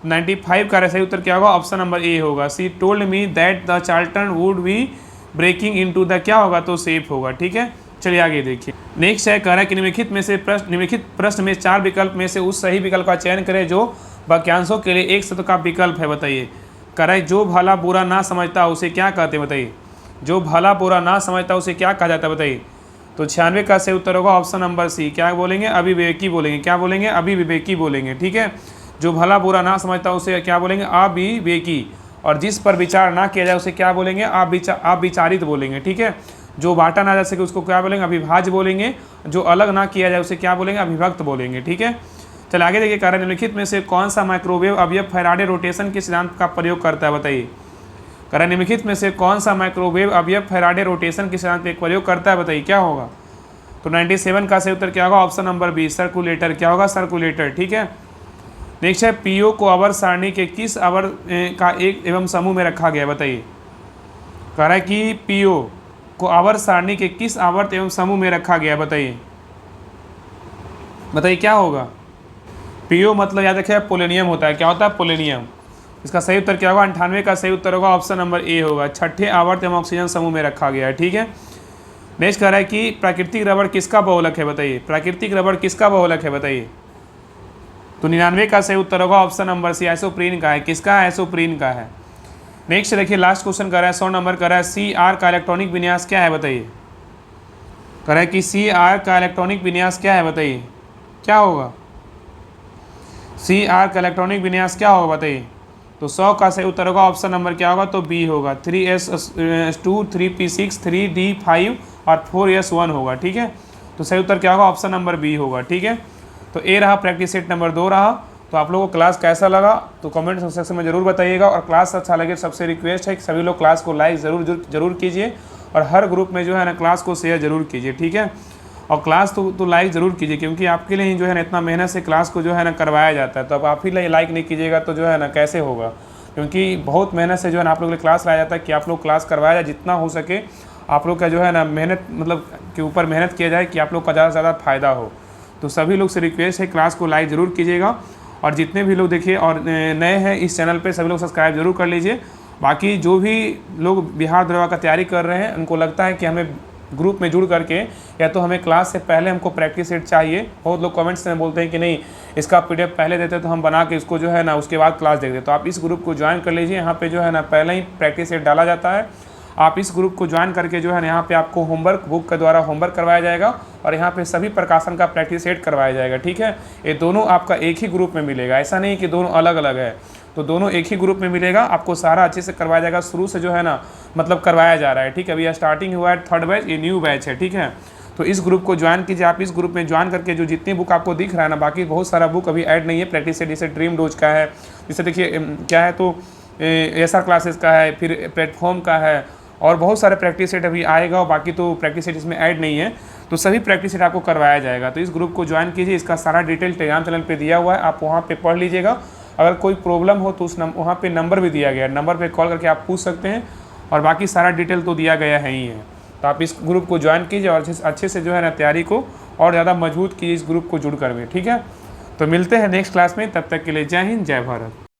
95 का सही उत्तर क्या होगा? ऑप्शन नंबर ए होगा। She told me that the charlatan would be breaking into the क्या होगा? तो सेफ होगा, ठीक है। चलिए आगे देखिए। नेक्स्ट है कह रहा है कि निम्नलिखित प्रश्न में 4 विकल्प में से उस सही विकल्प का चयन करें जो वाक्यांशों के लिए एक शब्द का विकल्प है, बताइए। कह रहा है जो भला बुरा ना समझता उसे क्या कहते हैं, बताइए। जो भला बुरा ना समझता उसे क्या कहा जाता है, बताइए। तो 96 का सही उत्तर होगा ऑप्शन नंबर सी। क्या बोलेंगे? अविवेकी बोलेंगे। क्या बोलेंगे? अविवेकी बोलेंगे, ठीक है। जो भला बुरा ना समझता उसे क्या बोलेंगे? अविवेकी। और जिस पर विचार ना किया जाए उसे क्या बोलेंगे? अविचारित बोलेंगे, ठीक है। जो बांटा ना जा सके उसको क्या बोलेंगे? अविभाज्य बोलेंगे। जो अलग ना किया जाए उसे क्या बोलेंगे? अविभक्त बोलेंगे, ठीक है। चलिए आगे देखिए। कारण निम्नलिखित में से कौन सा माइक्रोवेव अवयव फैराडे रोटेशन के सिद्धांत का प्रयोग करता है, बताइए। कारण निम्नलिखित में से कौन सा माइक्रोवेव अवयव फैराडे रोटेशन के सिद्धांत का प्रयोग करता है, बताइए क्या होगा। तो 97 का सही उत्तर क्या होगा? Option number B, circulator. क्या होगा? सर्कुलेटर, ठीक है। नेक्स्ट है पीओ को आवर्त सारणी के किस आवर्त का एक एवं समूह में रखा गया, बताइए। कह रहा है कि पीओ को आवर्त सारणी के किस आवर्त एवं समूह में रखा गया, बताइए। बताइए क्या होगा। पीओ मतलब याद रखिए पोलेनियम होता है। क्या होता है? पोलेनियम। इसका सही उत्तर क्या होगा? 98 का सही उत्तर होगा ऑप्शन नंबर ए होगा। 6ठे आवर्त एवं ऑक्सीजन समूह में रखा गया है, ठीक है। नेक्स्ट कह रहा है कि प्राकृतिक रबड़ किसका बहुलक है, बताइए प्राकृतिक रबड़ किसका बहुलक है बताइए। तो 99 का सही उत्तर होगा ऑप्शन नंबर सी, आइसोप्रीन का है। किसका है? आइसोप्रीन का है। नेक्स्ट देखिए लास्ट क्वेश्चन कर रहा है 100 नंबर कर रहा है CR का इलेक्ट्रॉनिक विन्यास क्या है बताइए। कर रहा है कि CR का इलेक्ट्रॉनिक विन्यास क्या है बताइए, क्या होगा CR का इलेक्ट्रॉनिक विन्यास क्या होगा बताइए। तो 100 का सही उत्तर होगा ऑप्शन नंबर क्या होगा, तो बी होगा 3s2 3p6 3d5 और 4s1 होगा। ठीक है, तो सही उत्तर क्या होगा, ऑप्शन नंबर बी होगा। ठीक है, तो ए रहा प्रैक्टिस सेट नंबर 2 रहा। तो आप लोगों को क्लास कैसा लगा तो कमेंट सेक्शन में ज़रूर बताइएगा, और क्लास अच्छा लगे सबसे रिक्वेस्ट है कि सभी लोग क्लास को लाइक ज़रूर कीजिए, और हर ग्रुप में जो है ना क्लास को शेयर ज़रूर कीजिए। ठीक है, और क्लास तो लाइक ज़रूर कीजिए, क्योंकि आपके लिए ही जो है ना इतना मेहनत से क्लास को जो है ना करवाया जाता है। तो अब आप ही लाइक नहीं कीजिएगा तो जो है ना कैसे होगा, क्योंकि बहुत मेहनत से जो है ना आप लोग के लिए क्लास लाया जाता है कि आप लोग क्लास करवाया जाए, जितना हो सके आप लोग का जो है ना मेहनत मतलब के ऊपर मेहनत किया जाए कि आप लोग का ज़्यादा से ज़्यादा फ़ायदा हो। तो सभी लोग से रिक्वेस्ट है क्लास को लाइक ज़रूर कीजिएगा, और जितने भी लोग देखिए और नए हैं इस चैनल पे सभी लोग सब्सक्राइब जरूर कर लीजिए। बाकी जो भी लोग बिहार दरोगा का तैयारी कर रहे हैं उनको लगता है कि हमें ग्रुप में जुड़ करके या तो हमें क्लास से पहले हमको प्रैक्टिस सेट चाहिए, बहुत लोग कमेंट्स में बोलते हैं कि नहीं इसका PDF पहले देते तो हम बना के इसको जो है ना उसके बाद क्लास देखते। तो आप इस ग्रुप को ज्वाइन कर लीजिए, यहाँ पे जो है ना पहले ही प्रैक्टिस सेट डाला जाता है। आप इस ग्रुप को ज्वाइन करके जो है ना यहाँ पे आपको होमवर्क बुक के द्वारा होमवर्क करवाया जाएगा, और यहाँ पे सभी प्रकाशन का प्रैक्टिस सेट करवाया जाएगा। ठीक है, ये दोनों आपका एक ही ग्रुप में मिलेगा, ऐसा नहीं कि दोनों अलग अलग है, तो दोनों एक ही ग्रुप में मिलेगा। आपको सारा अच्छे से करवाया जाएगा, शुरू से जो है ना मतलब करवाया जा रहा है। ठीक है, अभी स्टार्टिंग हुआ है 3rd बैच, ये न्यू बैच है। ठीक है, तो इस ग्रुप को ज्वाइन कीजिए। आप इस ग्रुप में ज्वाइन करके जो जितनी बुक आपको दिख रहा है ना, बाकी बहुत सारा बुक अभी ऐड नहीं है प्रैक्टिस सेट, जैसे ड्रीम डोज का है, जैसे देखिए क्या है तो SR क्लासेस का है, फिर प्लेटफॉर्म का है, और बहुत सारे प्रैक्टिस सेट अभी आएगा, और बाकी तो प्रैक्टिस सेट इसमें ऐड नहीं है। तो सभी प्रैक्टिस सेट आपको करवाया जाएगा। तो इस ग्रुप को ज्वाइन कीजिए, इसका सारा डिटेल टेलीग्राम चैनल पे दिया हुआ है, आप वहाँ पे पढ़ लीजिएगा। अगर कोई प्रॉब्लम हो तो वहाँ पे नंबर भी दिया गया है, नंबर पे कॉल करके आप पूछ सकते हैं, और बाकी सारा डिटेल तो दिया गया है ही है। तो आप इस ग्रुप को ज्वाइन कीजिए और अच्छे से जो है ना तैयारी को और ज़्यादा मजबूत कीजिए इस ग्रुप को जुड़ कर में। ठीक है, तो मिलते हैं नेक्स्ट क्लास में, तब तक के लिए जय हिंद जय भारत।